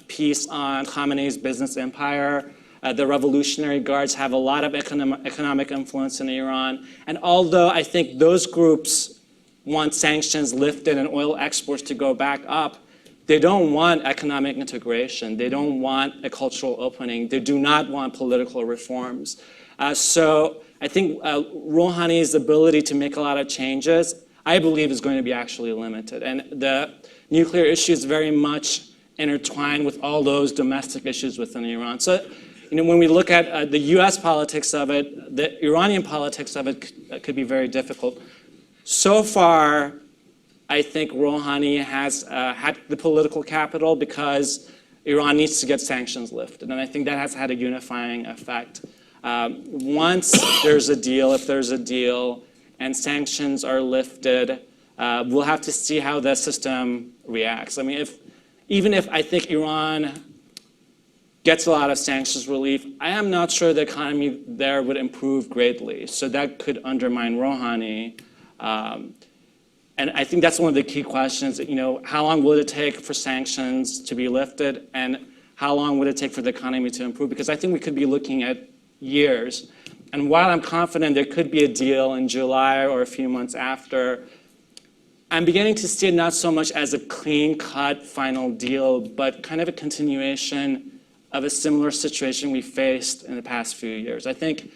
E: piece on Khamenei's business empire. The Revolutionary Guards have a lot of economic influence in Iran. And although I think those groups want sanctions lifted and oil exports to go back up, they don't want economic integration. They don't want a cultural opening. They do not want political reforms. So I think Rouhani's ability to make a lot of changes, I believe, is going to be actually limited. And the nuclear issue is very much intertwined with all those domestic issues within Iran. So, when we look at the US politics of it, the Iranian politics of it could be very difficult. So far, I think Rouhani has had the political capital because Iran needs to get sanctions lifted. And I think that has had a unifying effect. Once there's a deal, if there's a deal, and sanctions are lifted, we'll have to see how the system reacts. I mean, even if I think Iran gets a lot of sanctions relief, I am not sure the economy there would improve greatly. So that could undermine Rouhani. And I think that's one of the key questions, how long will it take for sanctions to be lifted, and how long would it take for the economy to improve? Because I think we could be looking at years And while I'm confident there could be a deal in July or a few months after, I'm beginning to see it not so much as a clean-cut final deal, but kind of a continuation of a similar situation we faced in the past few years. I think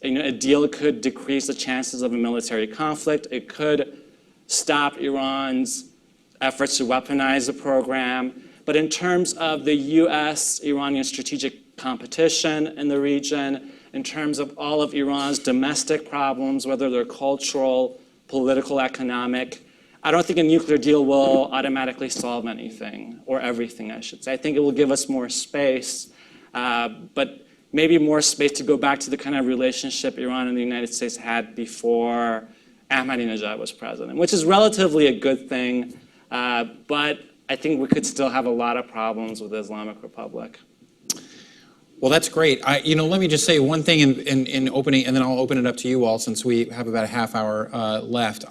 E: a deal could decrease the chances of a military conflict. It could stop Iran's efforts to weaponize the program. But in terms of the US-Iranian strategic competition in the region, in terms of all of Iran's domestic problems, whether they're cultural, political, economic, I don't think a nuclear deal will automatically solve anything, or everything, I should say. I think it will give us more space, but maybe more space to go back to the kind of relationship Iran and the United States had before Ahmadinejad was president, which is relatively a good thing, but I think we could still have a lot of problems with the Islamic Republic.
B: Well, that's great. Let me just say one thing in opening, and then I'll open it up to you all since we have about a half hour left.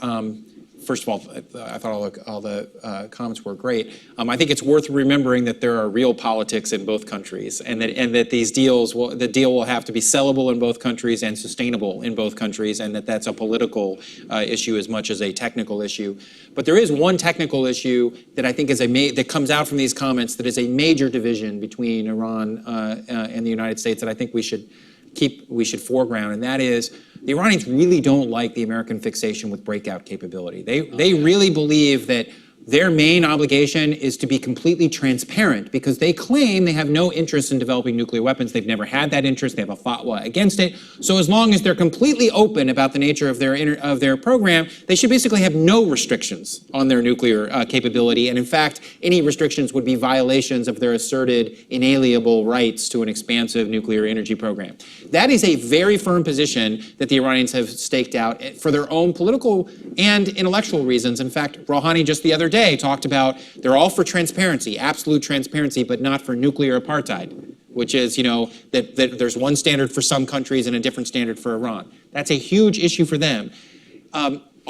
B: First of all, I thought all the comments were great. I think it's worth remembering that there are real politics in both countries, and that these deals the deal will have to be sellable in both countries and sustainable in both countries, and that's a political issue as much as a technical issue. But there is one technical issue that I think that comes out from these comments that is a major division between Iran and the United States that I think we should foreground, and that is the Iranians really don't like the American fixation with breakout capability. They really believe that their main obligation is to be completely transparent because they claim they have no interest in developing nuclear weapons. They've never had that interest. They have a fatwa against it. So as long as they're completely open about the nature of their program, they should basically have no restrictions on their nuclear capability. And in fact, any restrictions would be violations of their asserted inalienable rights to an expansive nuclear energy program. That is a very firm position that the Iranians have staked out for their own political and intellectual reasons. In fact, Rouhani just the other day talked about they're all for transparency, absolute transparency, but not for nuclear apartheid, which is, that there's one standard for some countries and a different standard for Iran. That's a huge issue for them.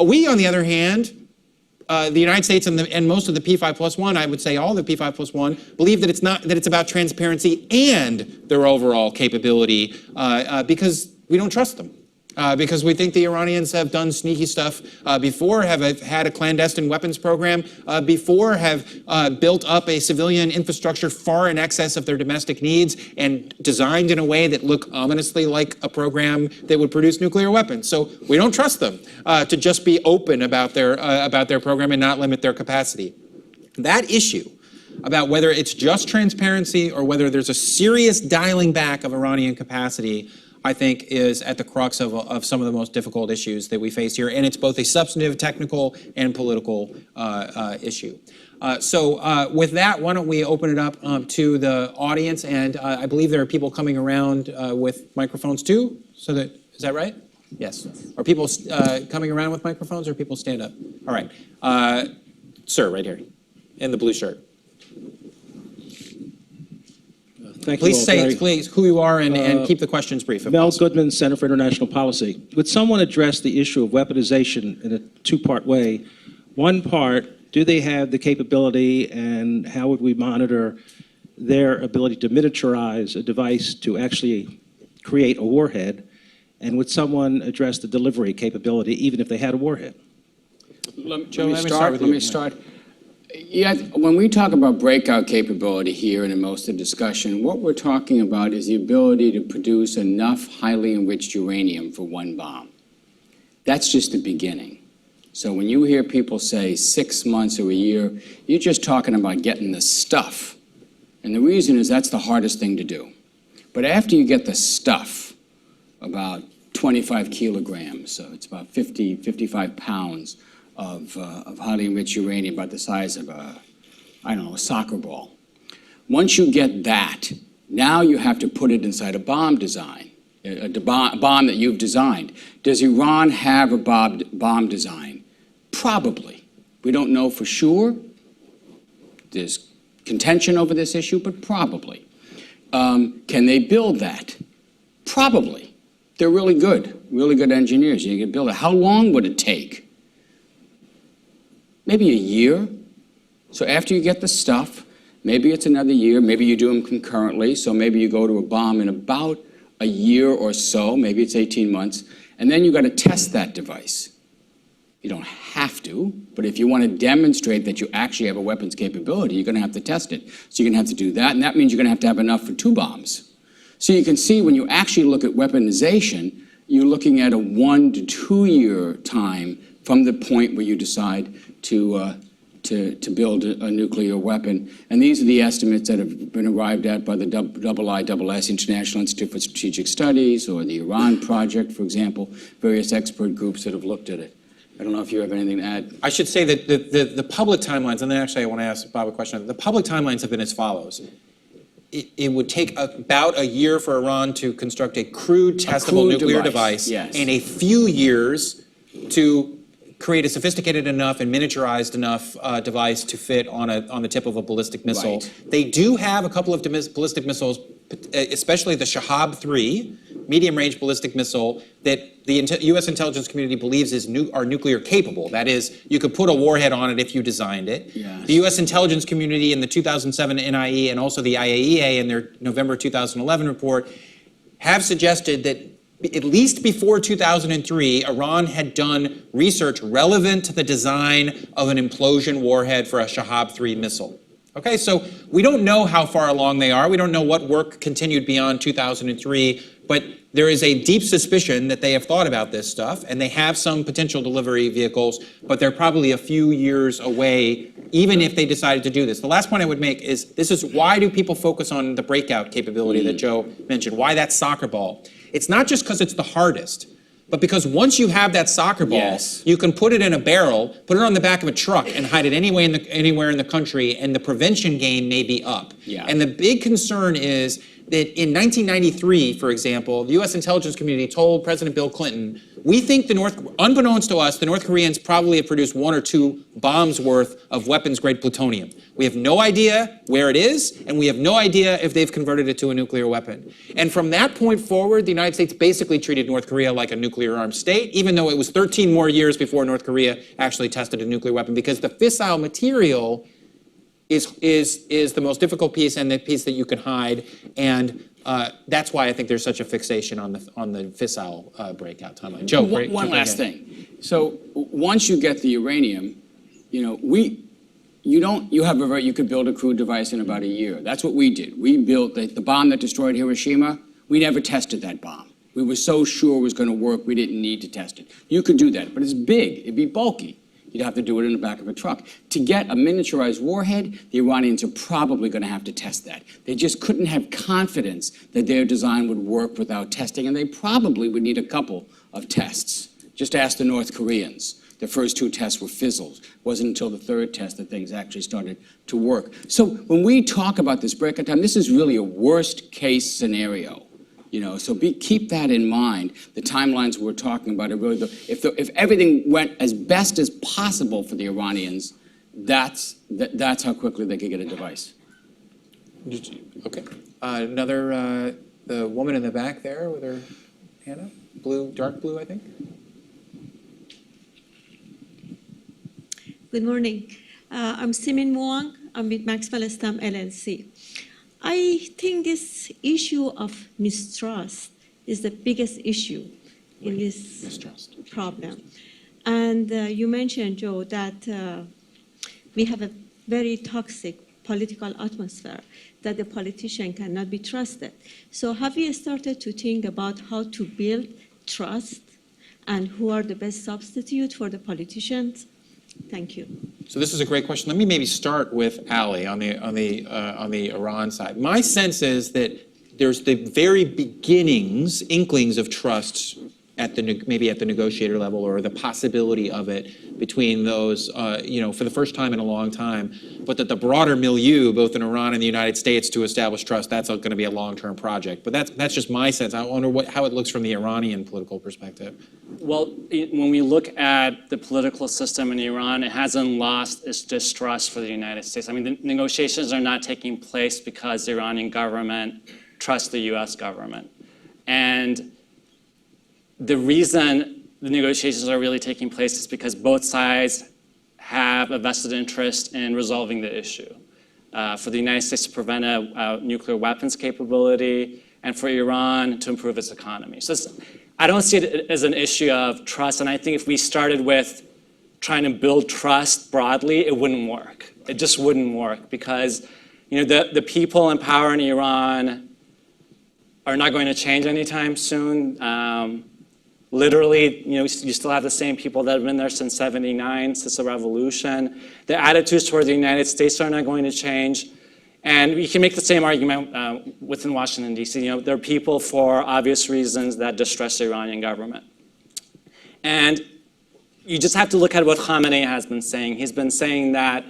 B: We, on the other hand, the United States and most of the P5+1, I would say all the P5+1, believe that it's about transparency and their overall capability because we don't trust them. Because we think the Iranians have done sneaky stuff before, have had a clandestine weapons program before, have built up a civilian infrastructure far in excess of their domestic needs and designed in a way that look ominously like a program that would produce nuclear weapons. So we don't trust them to just be open about their program and not limit their capacity. That issue about whether it's just transparency or whether there's a serious dialing back of Iranian capacity, I think, is at the crux of some of the most difficult issues that we face here. And it's both a substantive, technical, and political issue. So with that, why don't we open it up to the audience? And I believe there are people coming around with microphones too. Is that right? Yes. Are people coming around with microphones, or people stand up? All right. Sir, right here, in the blue shirt.
F: Thank you
B: Please
F: all
B: say
F: very-
B: please who you are and keep the questions brief.
F: Mel
B: possible.
F: Goodman, Center for International Policy. Would someone address the issue of weaponization in a two-part way? One part, do they have the capability, and how would we monitor their ability to miniaturize a device to actually create a warhead? And would someone address the delivery capability, even if they had a warhead?
D: Let
B: Joe,
D: me
B: let me
D: start.
B: start with
D: Let
B: you.
D: me start. Yeah, when we talk about breakout capability here and in most of the discussion, what we're talking about is the ability to produce enough highly enriched uranium for one bomb. That's just the beginning. So when you hear people say 6 months or a year, you're just talking about getting the stuff. And the reason is that's the hardest thing to do. But after you get the stuff, about 25 kilograms, so it's about 55 pounds, of highly enriched uranium about the size of a soccer ball. Once you get that, now you have to put it inside a bomb design, a bomb that you've designed. Does Iran have a bomb design? Probably. We don't know for sure. There's contention over this issue, but probably. Can they build that? Probably. They're really good engineers. You can build it. How long would it take? Maybe a year. So after you get the stuff, maybe it's another year, maybe you do them concurrently, so maybe you go to a bomb in about a year or so, maybe it's 18 months, and then you got to test that device. You don't have to, but if you want to demonstrate that you actually have a weapons capability, you're going to have to test it. So you're going to have to do that, and that means you're going to have enough for 2 bombs. So you can see when you actually look at weaponization, you're looking at a 1 to 2 year time from the point where you decide to build a nuclear weapon. And these are the estimates that have been arrived at by the IISS, International Institute for Strategic Studies, or the Iran Project, for example, various expert groups that have looked at it. I don't know if you have anything to add.
B: I should say that the public timelines, and then actually I want to ask Bob a question. The public timelines have been as follows. It would take about a year for Iran to construct a crude testable nuclear device,
D: yes,
B: and a few years to create a sophisticated enough and miniaturized enough device to fit on the tip of a ballistic missile.
D: Right.
B: They do have a couple of ballistic missiles, especially the Shahab-3 medium-range ballistic missile that the U.S. intelligence community believes are nuclear capable. That is, you could put a warhead on it if you designed it.
D: Yes.
B: The U.S. intelligence community in the 2007 NIE and also the IAEA in their November 2011 report have suggested that at least before 2003, Iran had done research relevant to the design of an implosion warhead for a Shahab-3 missile. Okay, so we don't know how far along they are. We don't know what work continued beyond 2003, but there is a deep suspicion that they have thought about this stuff, and they have some potential delivery vehicles, but they're probably a few years away, even if they decided to do this. The last point I would make is, this is why do people focus on the breakout capability that Joe mentioned, why that soccer ball? It's not just because it's the hardest, but because once you have that soccer ball,
D: Yes,
B: you can put it in a barrel, put it on the back of a truck, and hide it anywhere in the country, and the prevention game may be up.
D: Yeah.
B: And the big concern is that in 1993, for example, the U.S. intelligence community told President Bill Clinton, we think unbeknownst to us, the North Koreans probably have produced 1 or 2 bombs worth of weapons-grade plutonium. We have no idea where it is, and we have no idea if they've converted it to a nuclear weapon. And from that point forward, the United States basically treated North Korea like a nuclear-armed state, even though it was 13 more years before North Korea actually tested a nuclear weapon, because the fissile material is the most difficult piece and the piece that you can hide, and that's why I think there's such a fixation on the fissile breakout timeline. Joe,
D: one last thing. So once you get the uranium, you could build a crude device in about a year. That's what we did. We built the bomb that destroyed Hiroshima. We never tested that bomb. We were so sure it was going to work, we didn't need to test it. You could do that, but it's big. It'd be bulky. You'd have to do it in the back of a truck. To get a miniaturized warhead, the Iranians are probably going to have to test that. They just couldn't have confidence that their design would work without testing, and they probably would need a couple of tests. Just ask the North Koreans. The first 2 tests were fizzles. It wasn't until the 3rd test that things actually started to work. So when we talk about this breakout time, this is really a worst-case scenario. So keep that in mind. The timelines we're talking about are really if everything went as best as possible for the Iranians, that's how quickly they could get a device.
B: Okay. The woman in the back there with her hand up, blue, dark blue, I think.
G: Good morning. I'm Simin Muang. I'm with Maxwell Stam LLC. I think this issue of mistrust is the biggest issue in this problem. And you mentioned, Joe, that we have a very toxic political atmosphere, that the politician cannot be trusted. So have you started to think about how to build trust and who are the best substitute for the politicians? Thank you.
B: So this is a great question. Let me maybe start with Ali on the Iran side. My sense is that there's the very beginnings, inklings of trust maybe at the negotiator level, or the possibility of it between those, for the first time in a long time, but that the broader milieu, both in Iran and the United States, to establish trust, that's going to be a long-term project. But that's just my sense. I wonder how it looks from the Iranian political perspective.
E: Well, when we look at the political system in Iran, it hasn't lost its distrust for the United States. I mean, the negotiations are not taking place because the Iranian government trusts the U.S. government. And the reason the negotiations are really taking place is because both sides have a vested interest in resolving the issue. For the United States to prevent a nuclear weapons capability, and for Iran to improve its economy. So I don't see it as an issue of trust, and I think if we started with trying to build trust broadly, it wouldn't work. It just wouldn't work because the people in power in Iran are not going to change anytime soon. Literally, you still have the same people that have been there since '79, since the revolution. The attitudes toward the United States are not going to change. And you can make the same argument within Washington, D.C. There are people, for obvious reasons, that distrust the Iranian government. And you just have to look at what Khamenei has been saying. He's been saying that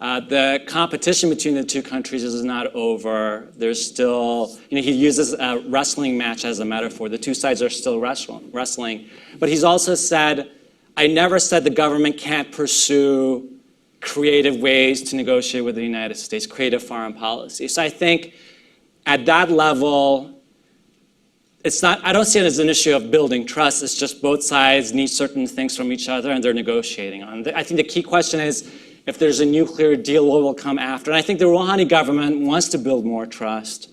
E: the competition between the two countries is not over. There's still, he uses a wrestling match as a metaphor. The two sides are still wrestling. But he's also said, I never said the government can't pursue creative ways to negotiate with the United States, creative foreign policy. So I think at that level, I don't see it as an issue of building trust. It's just both sides need certain things from each other and they're negotiating on it. I think the key question is, if there's a nuclear deal, what will come after? And I think the Rouhani government wants to build more trust.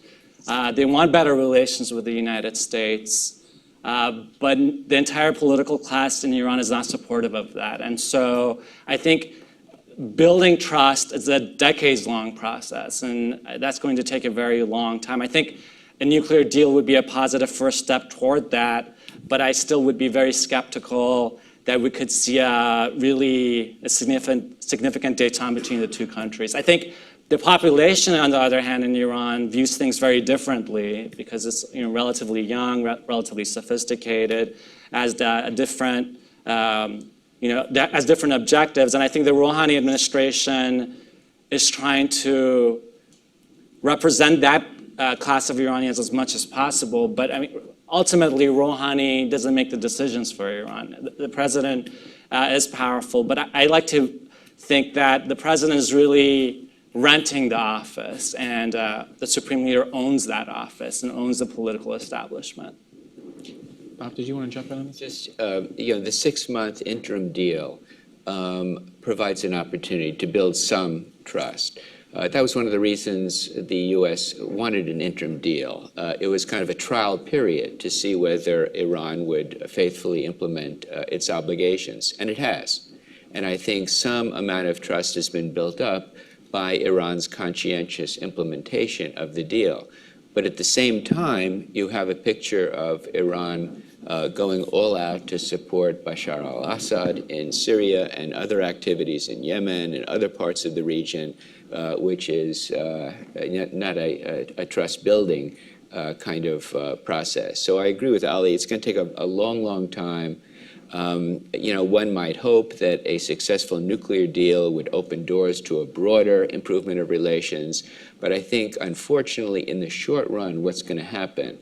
E: They want better relations with the United States. But the entire political class in Iran is not supportive of that. And so I think building trust is a decades-long process, and that's going to take a very long time. I think a nuclear deal would be a positive first step toward that, but I still would be very skeptical that we could see a significant détente between the two countries. I think the population, on the other hand, in Iran views things very differently because it's relatively young, relatively sophisticated, has different has different objectives. And I think the Rouhani administration is trying to represent that class of Iranians as much as possible. But ultimately, Rouhani doesn't make the decisions for Iran. The president is powerful, but I like to think that the president is really renting the office, and the supreme leader owns that office and owns the political establishment.
B: Bob, did you want to jump in on this?
C: Just, the 6-month interim deal provides an opportunity to build some trust. That was one of the reasons the U.S. wanted an interim deal. It was kind of a trial period to see whether Iran would faithfully implement its obligations, and it has. And I think some amount of trust has been built up by Iran's conscientious implementation of the deal. But at the same time, you have a picture of Iran going all out to support Bashar al-Assad in Syria and other activities in Yemen and other parts of the region, which is not a trust-building kind of process. So I agree with Ali. It's going to take a long, long time. One might hope that a successful nuclear deal would open doors to a broader improvement of relations. But I think, unfortunately, in the short run, what's going to happen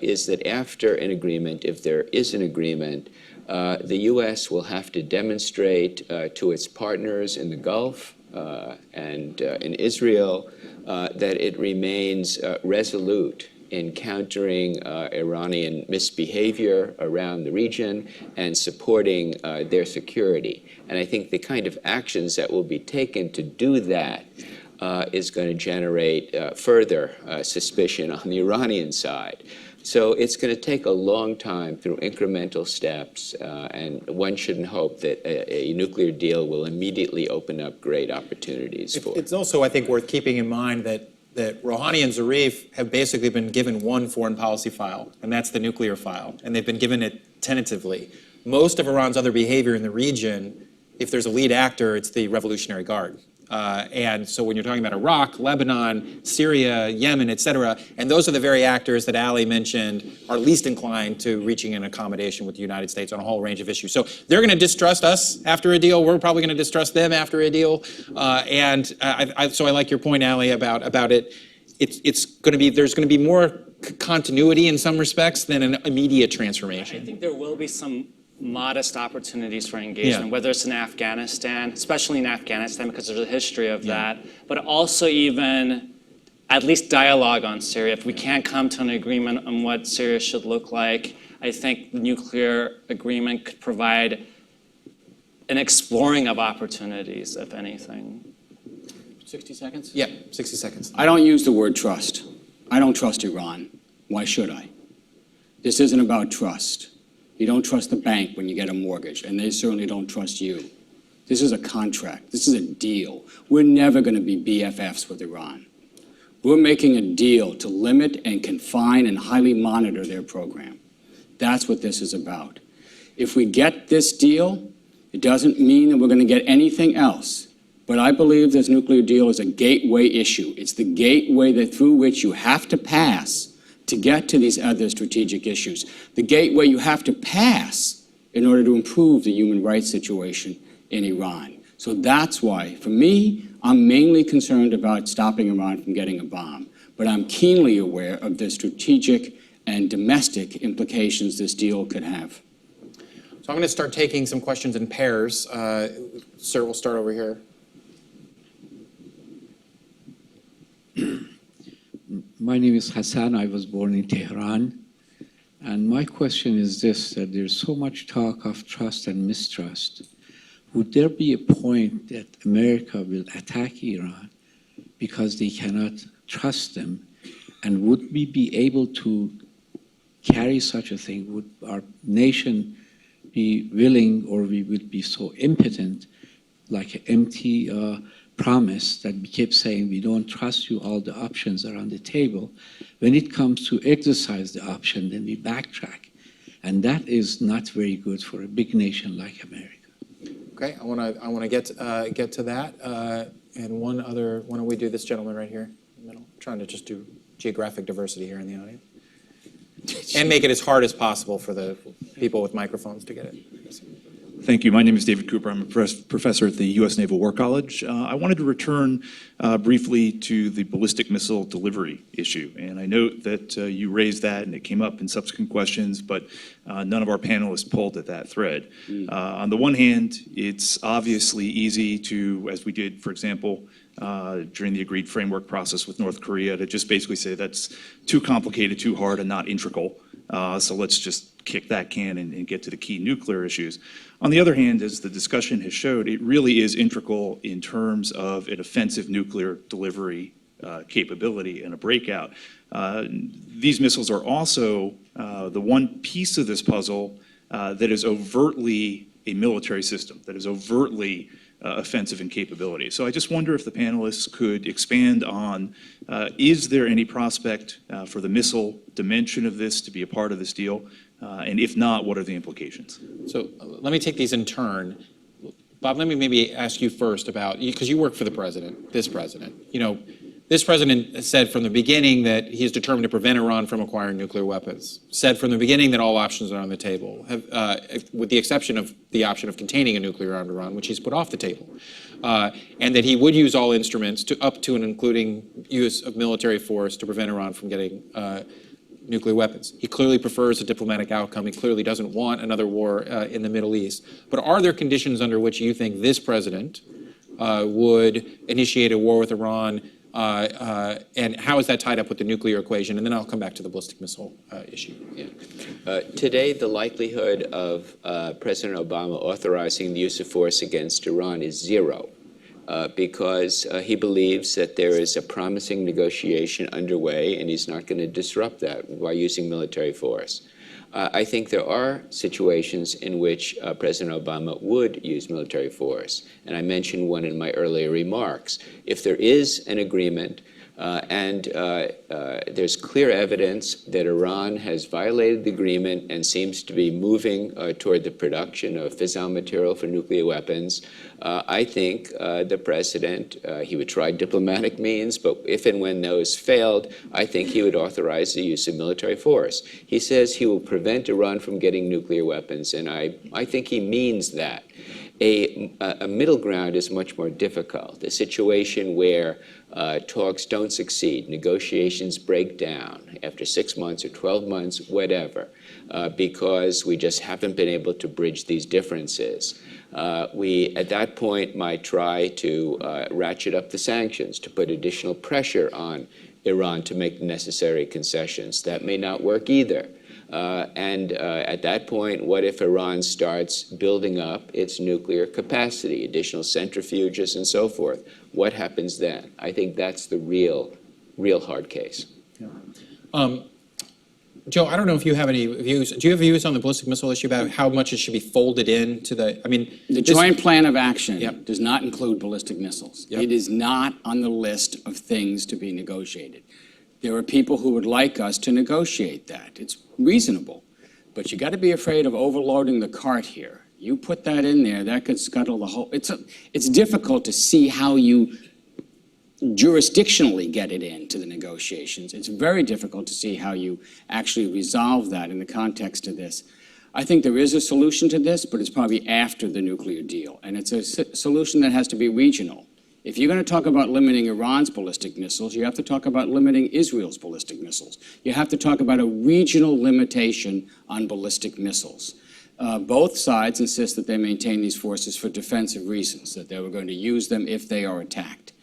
C: is that after an agreement, if there is an agreement, the U.S. will have to demonstrate to its partners in the Gulf and in Israel that it remains resolute in countering Iranian misbehavior around the region and supporting their security. And I think the kind of actions that will be taken to do that is going to generate further suspicion on the Iranian side. So it's going to take a long time through incremental steps, and one shouldn't hope that a nuclear deal will immediately open up great opportunities for it.
B: It's also, I think, worth keeping in mind that Rouhani and Zarif have basically been given one foreign policy file, and that's the nuclear file, and they've been given it tentatively. Most of Iran's other behavior in the region, if there's a lead actor, it's the Revolutionary Guard. And so when you're talking about Iraq, Lebanon, Syria, Yemen, et cetera, and those are the very actors that Ali mentioned are least inclined to reaching an accommodation with the United States on a whole range of issues. So they're going to distrust us after a deal. We're probably going to distrust them after a deal. So I like your point, Ali, about it. It's going to be, there's going to be more continuity in some respects than an immediate transformation.
E: I think there will be some modest opportunities for engagement, whether it's in Afghanistan, especially in Afghanistan because there's a history of that, but also even at least dialogue on Syria. If we can't come to an agreement on what Syria should look like, I think the nuclear agreement could provide an exploring of opportunities, if anything.
B: 60 seconds? Yeah, 60 seconds.
D: I don't use the word trust. I don't trust Iran. Why should I? This isn't about trust. You don't trust the bank when you get a mortgage, and they certainly don't trust you. This is a contract. This is a deal. We're never going to be BFFs with Iran. We're making a deal to limit and confine and highly monitor their program. That's what this is about. If we get this deal, it doesn't mean that we're going to get anything else. But I believe this nuclear deal is a gateway issue. It's the gateway through which you have to pass to get to these other strategic issues. The gateway you have to pass in order to improve the human rights situation in Iran. So that's why, for me, I'm mainly concerned about stopping Iran from getting a bomb. But I'm keenly aware of the strategic and domestic implications this deal could have.
B: So I'm going to start taking some questions in pairs. Sir, we'll start over here.
H: My name is Hassan. I was born in Tehran. And my question is this, that there's so much talk of trust and mistrust. Would there be a point that America will attack Iran because they cannot trust them? And would we be able to carry such a thing? Would our nation be willing, or we would be so impotent, like an empty promise that we kept saying, we don't trust you, all the options are on the table. When it comes to exercise the option, then we backtrack. And that is not very good for a big nation like America.
B: Okay, I want to get to that. And one other, why don't we do this gentleman right here in the middle? I'm trying to just do geographic diversity here in the audience. And make it as hard as possible for the people with microphones to get it.
I: Thank you. My name is David Cooper. I'm a professor at the U.S. Naval War College. I wanted to return briefly to the ballistic missile delivery issue. And I note that you raised that and it came up in subsequent questions, but none of our panelists pulled at that thread. On the one hand, it's obviously easy to, as we did, for example, during the agreed framework process with North Korea, to just basically say that's too complicated, too hard, and not integral. So let's just kick that can and get to the key nuclear issues. On the other hand, as the discussion has showed, it really is integral in terms of an offensive nuclear delivery capability and a breakout. These missiles are also the one piece of this puzzle that is overtly a military system, that is overtly offensive in capability. So I just wonder if the panelists could expand on, is there any prospect for the missile dimension of this to be a part of this deal? And if not, what are the implications?
B: So let me take these in turn. Bob, let me maybe ask you first about, because you work for the president, this president. You know, this president said from the beginning that he is determined to prevent Iran from acquiring nuclear weapons. Said from the beginning that all options are on the table, with the exception of the option of containing a nuclear-armed Iran, which he's put off the table. And that he would use all instruments up to and including use of military force to prevent Iran from getting nuclear weapons. He clearly prefers a diplomatic outcome. He clearly doesn't want another war in the Middle East. But are there conditions under which you think this president would initiate a war with Iran? And how is that tied up with the nuclear equation? And then I'll come back to the ballistic missile issue.
C: Yeah. Today, the likelihood of President Obama authorizing the use of force against Iran is zero. Because he believes that there is a promising negotiation underway, and he's not going to disrupt that by using military force. I think there are situations in which President Obama would use military force, and I mentioned one in my earlier remarks. If there is an agreement and there's clear evidence that Iran has violated the agreement and seems to be moving toward the production of fissile material for nuclear weapons, I think the president, he would try diplomatic means, but if and when those failed, I think he would authorize the use of military force. He says he will prevent Iran from getting nuclear weapons, and I think he means that. A middle ground is much more difficult, a situation where talks don't succeed, negotiations break down after 6 months or 12 months, whatever, because we just haven't been able to bridge these differences. We, at that point, might try to ratchet up the sanctions, to put additional pressure on Iran to make the necessary concessions. That may not work either. And at that point, what if Iran starts building up its nuclear capacity, additional centrifuges and so forth? What happens then? I think that's the real hard case.
B: Yeah. Joe, I don't know if you have any views. Do you have views on the ballistic missile issue about how much it should be folded into the, I mean.
D: The Joint Plan of Action
B: Yep.
D: does not include ballistic missiles.
B: Yep.
D: It is not on the list of things to be negotiated. There are people who would like us to negotiate that. It's reasonable. But you got to be afraid of overloading the cart here. You put that in there, that could scuttle the whole, it's difficult to see how you jurisdictionally get it into the negotiations. It's very difficult to see how you actually resolve that in the context of this. I think there is a solution to this, but it's probably after the nuclear deal. And it's a solution that has to be regional. If you're going to talk about limiting Iran's ballistic missiles, you have to talk about limiting Israel's ballistic missiles. You have to talk about a regional limitation on ballistic missiles. Both sides insist that they maintain these forces for defensive reasons, that they were going to use them if they are attacked.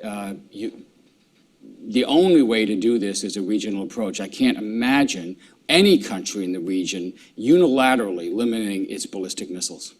D: The only way to do this is a regional approach. I can't imagine any country in the region unilaterally limiting its ballistic missiles.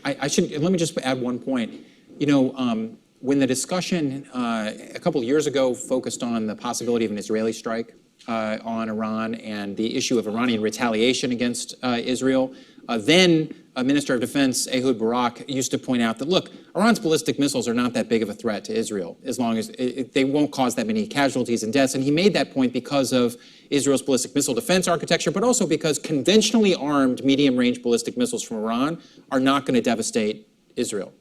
B: Let me just add one point. You know, when the discussion a couple of years ago focused on the possibility of an Israeli strike on Iran and the issue of Iranian retaliation against Israel, then Minister of Defense Ehud Barak used to point out that, look, Iran's ballistic missiles are not that big of a threat to Israel as long as they won't cause that many casualties and deaths. And he made that point because of Israel's ballistic missile defense architecture, but also because conventionally armed medium-range ballistic missiles from Iran are not going to devastate Israel.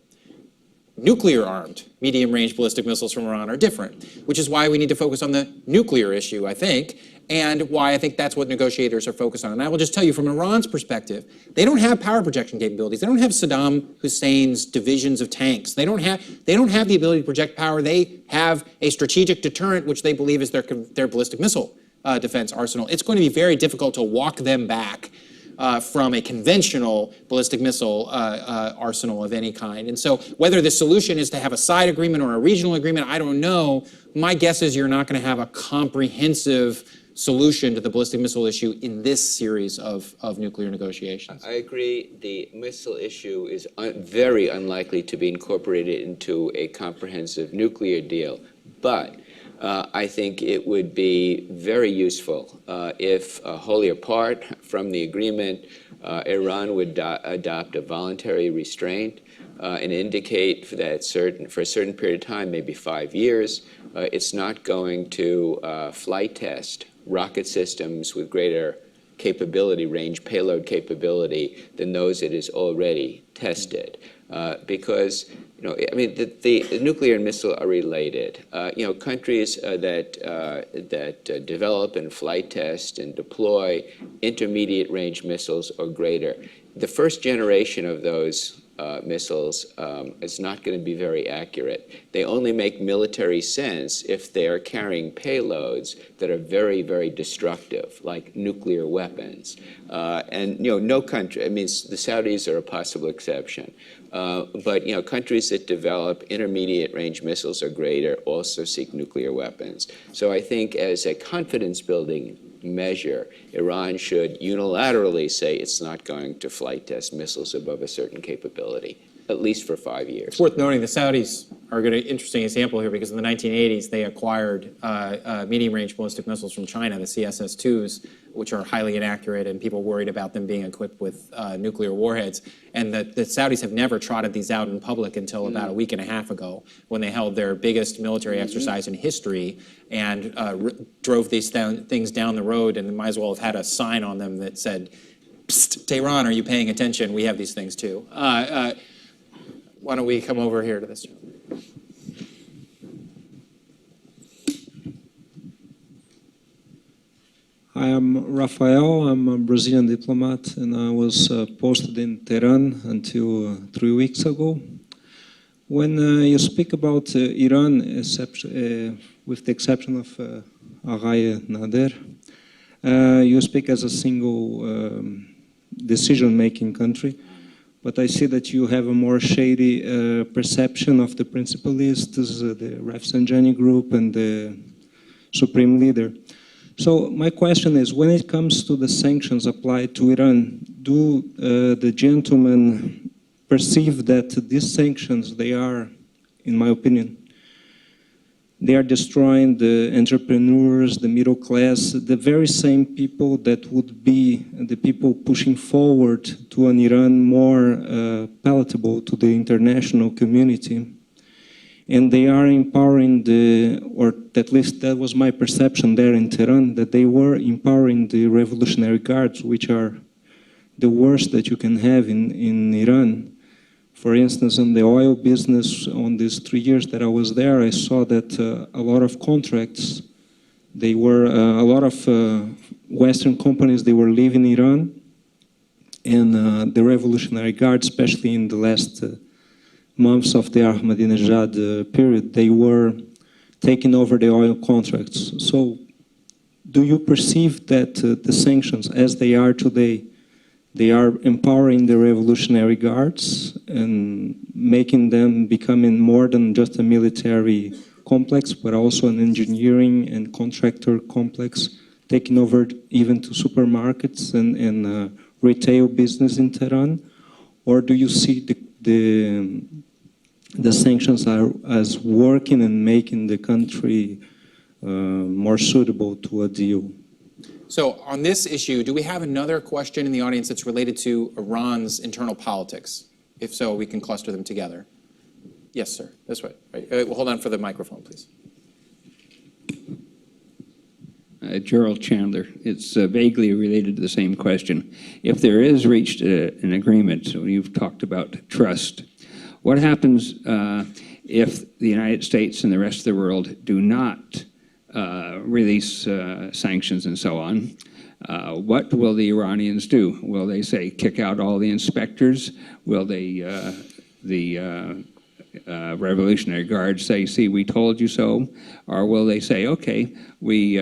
B: Nuclear-armed medium-range ballistic missiles from Iran are different, which is why we need to focus on the nuclear issue, I think, and why I think that's what negotiators are focused on. And I will just tell you, from Iran's perspective, they don't have power projection capabilities. They don't have Saddam Hussein's divisions of tanks. They don't have the ability to project power. They have a strategic deterrent, which they believe is their ballistic missile defense arsenal. It's going to be very difficult to walk them back from a conventional ballistic missile arsenal of any kind. And so whether the solution is to have a side agreement or a regional agreement, I don't know. My guess is you're not going to have a comprehensive solution to the ballistic missile issue in this series of nuclear negotiations.
C: I agree. The missile issue is very unlikely to be incorporated into a comprehensive nuclear deal. But I think it would be very useful if, wholly apart from the agreement, Iran would adopt a voluntary restraint and indicate that for a certain period of time, maybe 5 years, it's not going to flight test rocket systems with greater capability, range payload capability, than those it has already tested. Because, you know, I mean, the nuclear and missile are related. You know, countries that develop and flight test and deploy intermediate range missiles or greater, the first generation of those missiles is not going to be very accurate. They only make military sense if they are carrying payloads that are very, very destructive, like nuclear weapons. And, you know, no country, I mean, the Saudis are a possible exception. But, you know, countries that develop intermediate range missiles or greater also seek nuclear weapons. So I think as a confidence building measure, Iran should unilaterally say it's not going to flight test missiles above a certain capability, at least for 5 years.
B: It's worth noting the Saudis are an interesting example here because in the 1980s they acquired medium-range ballistic missiles from China, the CSS-2s, which are highly inaccurate and people worried about them being equipped with nuclear warheads. And the Saudis have never trotted these out in public until about a week and a half ago when they held their biggest military exercise in history and drove these things down the road, and might as well have had a sign on them that said, "Psst, Tehran, are you paying attention? We have these things too." Why don't we come over here to this?
J: Hi, I'm Rafael. I'm a Brazilian diplomat, and I was posted in Tehran until 3 weeks ago. When you speak about Iran, with the exception of Aghay Nader, you speak as a single decision-making country. But I see that you have a more shady perception of the principalists, the Rafsanjani group and the supreme leader. So my question is, when it comes to the sanctions applied to Iran, do the gentlemen perceive that these sanctions, they are, in my opinion, They are destroying the entrepreneurs, the middle class, the very same people that would be the people pushing forward to an Iran more palatable to the international community. And they are empowering or at least that was my perception there in Tehran, that they were empowering the Revolutionary Guards, which are the worst that you can have in Iran. For instance, in the oil business, on these 3 years that I was there, I saw that a lot of contracts, they were, a lot of Western companies, they were leaving Iran, and the Revolutionary Guard, especially in the last months of the Ahmadinejad period, they were taking over the oil contracts. So do you perceive that the sanctions, as they are today, they are empowering the Revolutionary Guards and making them becoming more than just a military complex, but also an engineering and contractor complex, taking over even to supermarkets and retail business in Tehran? Or do you see the sanctions as working and making the country more suitable to a deal?
B: So on this issue, do we have another question in the audience that's related to Iran's internal politics? If so, we can cluster them together. Yes, sir. This way. Right. Hold on for the microphone, please.
K: Gerald Chandler. It's vaguely related to the same question. If there is reached an agreement, so you've talked about trust, what happens if the United States and the rest of the world do not release sanctions and so on? What will the Iranians do? Will they say kick out all the inspectors? Will they, the Revolutionary Guard say, see, we told you so? Or will they say, okay, we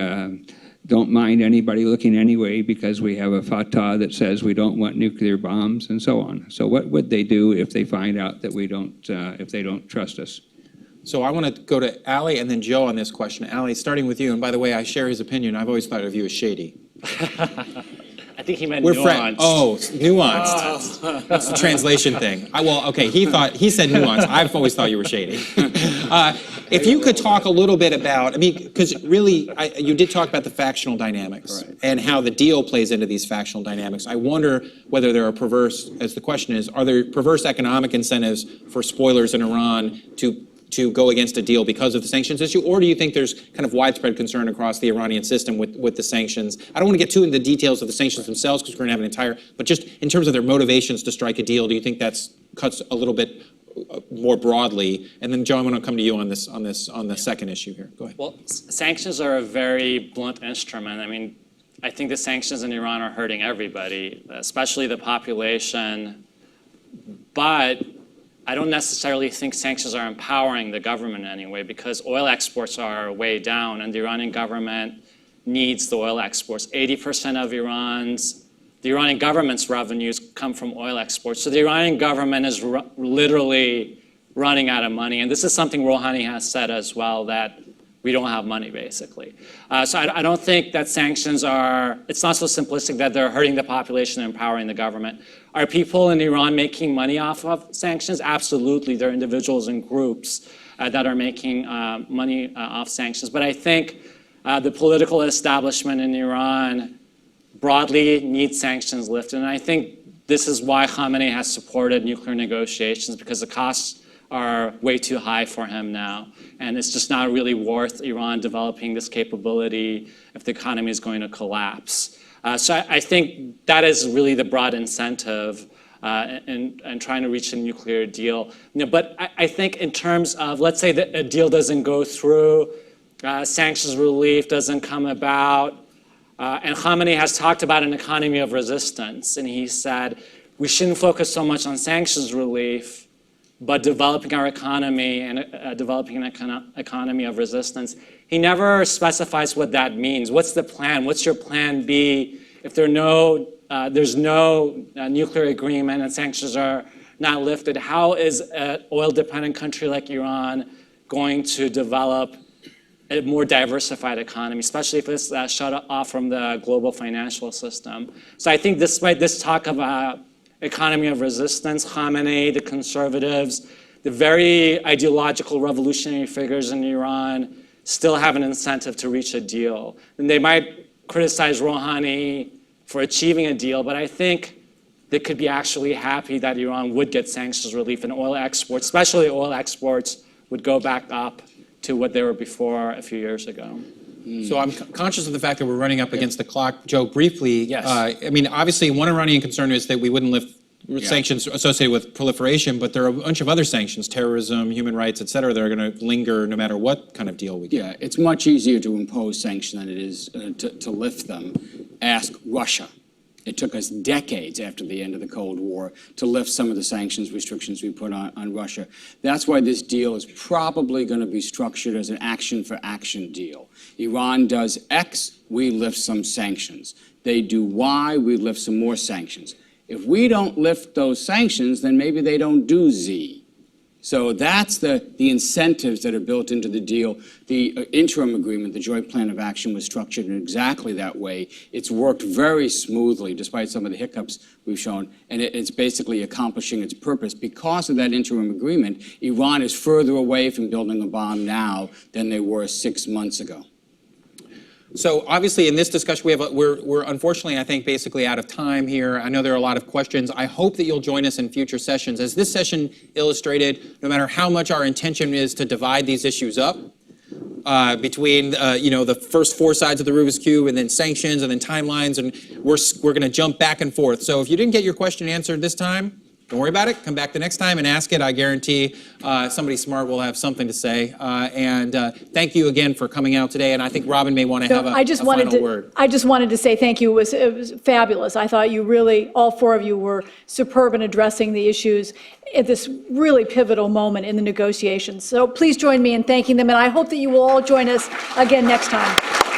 K: don't mind anybody looking anyway because we have a fatwa that says we don't want nuclear bombs and so on? So what would they do if they find out that we don't, if they don't trust us?
B: So I want to go to Ali and then Joe on this question. Ali, starting with you, and by the way, I share his opinion. I've always thought of you as shady.
E: I think he meant
B: We're
E: nuanced.
B: friends. Oh, nuanced. Oh. That's the translation thing. Well, okay, he said nuanced. I've always thought you were shady. If you could talk a little bit about, I mean, because really, you did talk about the factional dynamics and how the deal plays into these factional dynamics. I wonder whether there are perverse, as the question is, are there perverse economic incentives for spoilers in Iran to go against a deal because of the sanctions issue? Or do you think there's kind of widespread concern across the Iranian system with the sanctions? I don't want to get too into the details of the sanctions themselves because we're going to have an entire, but just in terms of their motivations to strike a deal, do you think that's cuts a little bit more broadly? And then, Joe, I'm going to come to you on the second issue here. Go ahead.
E: Well, sanctions are a very blunt instrument. I mean, I think the sanctions in Iran are hurting everybody, especially the population. But I don't necessarily think sanctions are empowering the government in any way, because oil exports are way down and the Iranian government needs the oil exports. 80% of the Iranian government's revenues come from oil exports. So the Iranian government is literally running out of money. And this is something Rouhani has said as well, that we don't have money, basically. So I don't think that sanctions are, it's not so simplistic that they're hurting the population and empowering the government. Are people in Iran making money off of sanctions? Absolutely. There are individuals and groups that are making money off sanctions. But I think the political establishment in Iran broadly needs sanctions lifted. And I think this is why Khamenei has supported nuclear negotiations, because the costs are way too high for him now. And it's just not really worth Iran developing this capability if the economy is going to collapse. So I think that is really the broad incentive in trying to reach a nuclear deal. But I think in terms of, let's say that a deal doesn't go through, sanctions relief doesn't come about, and Khamenei has talked about an economy of resistance, and he said we shouldn't focus so much on sanctions relief, but developing our economy and developing an economy of resistance. He never specifies what that means. What's the plan? What's your plan B if there's no nuclear agreement and sanctions are not lifted? How is an oil-dependent country like Iran going to develop a more diversified economy, especially if it's shut off from the global financial system? So I think despite this talk about economy of resistance, Khamenei, the conservatives, the very ideological revolutionary figures in Iran still have an incentive to reach a deal. And they might criticize Rouhani for achieving a deal, but I think they could be actually happy that Iran would get sanctions relief and oil exports, especially oil exports, would go back up to what they were before a few years ago.
B: So I'm conscious of the fact that we're running up against the clock. Joe, briefly,
E: Yes.
B: I mean, obviously, one Iranian concern is that we wouldn't lift sanctions associated with proliferation, but there are a bunch of other sanctions, terrorism, human rights, et cetera, that are going to linger no matter what kind of deal we get.
D: Yeah, it's much easier to impose sanctions than it is to lift them. Ask Russia. It took us decades after the end of the Cold War to lift some of the sanctions restrictions we put on Russia. That's why this deal is probably going to be structured as an action-for-action deal. Iran does X, we lift some sanctions. They do Y, we lift some more sanctions. If we don't lift those sanctions, then maybe they don't do Z. So that's the incentives that are built into the deal. The interim agreement, the joint plan of action, was structured in exactly that way. It's worked very smoothly, despite some of the hiccups we've shown, and it's basically accomplishing its purpose. Because of that interim agreement, Iran is further away from building a bomb now than they were 6 months ago.
B: So obviously, in this discussion, we're unfortunately, I think, basically out of time here. I know there are a lot of questions. I hope that you'll join us in future sessions. As this session illustrated, no matter how much our intention is to divide these issues up between the first four sides of the Rubik's Cube and then sanctions and then timelines, and we're going to jump back and forth. So if you didn't get your question answered this time, don't worry about it. Come back the next time and ask it. I guarantee somebody smart will have something to say. And thank you again for coming out today. And I think Robin may want to have a final word.
A: I just wanted to say thank you. It was fabulous. I thought you really, all four of you were superb in addressing the issues at this really pivotal moment in the negotiations. So please join me in thanking them. And I hope that you will all join us again next time.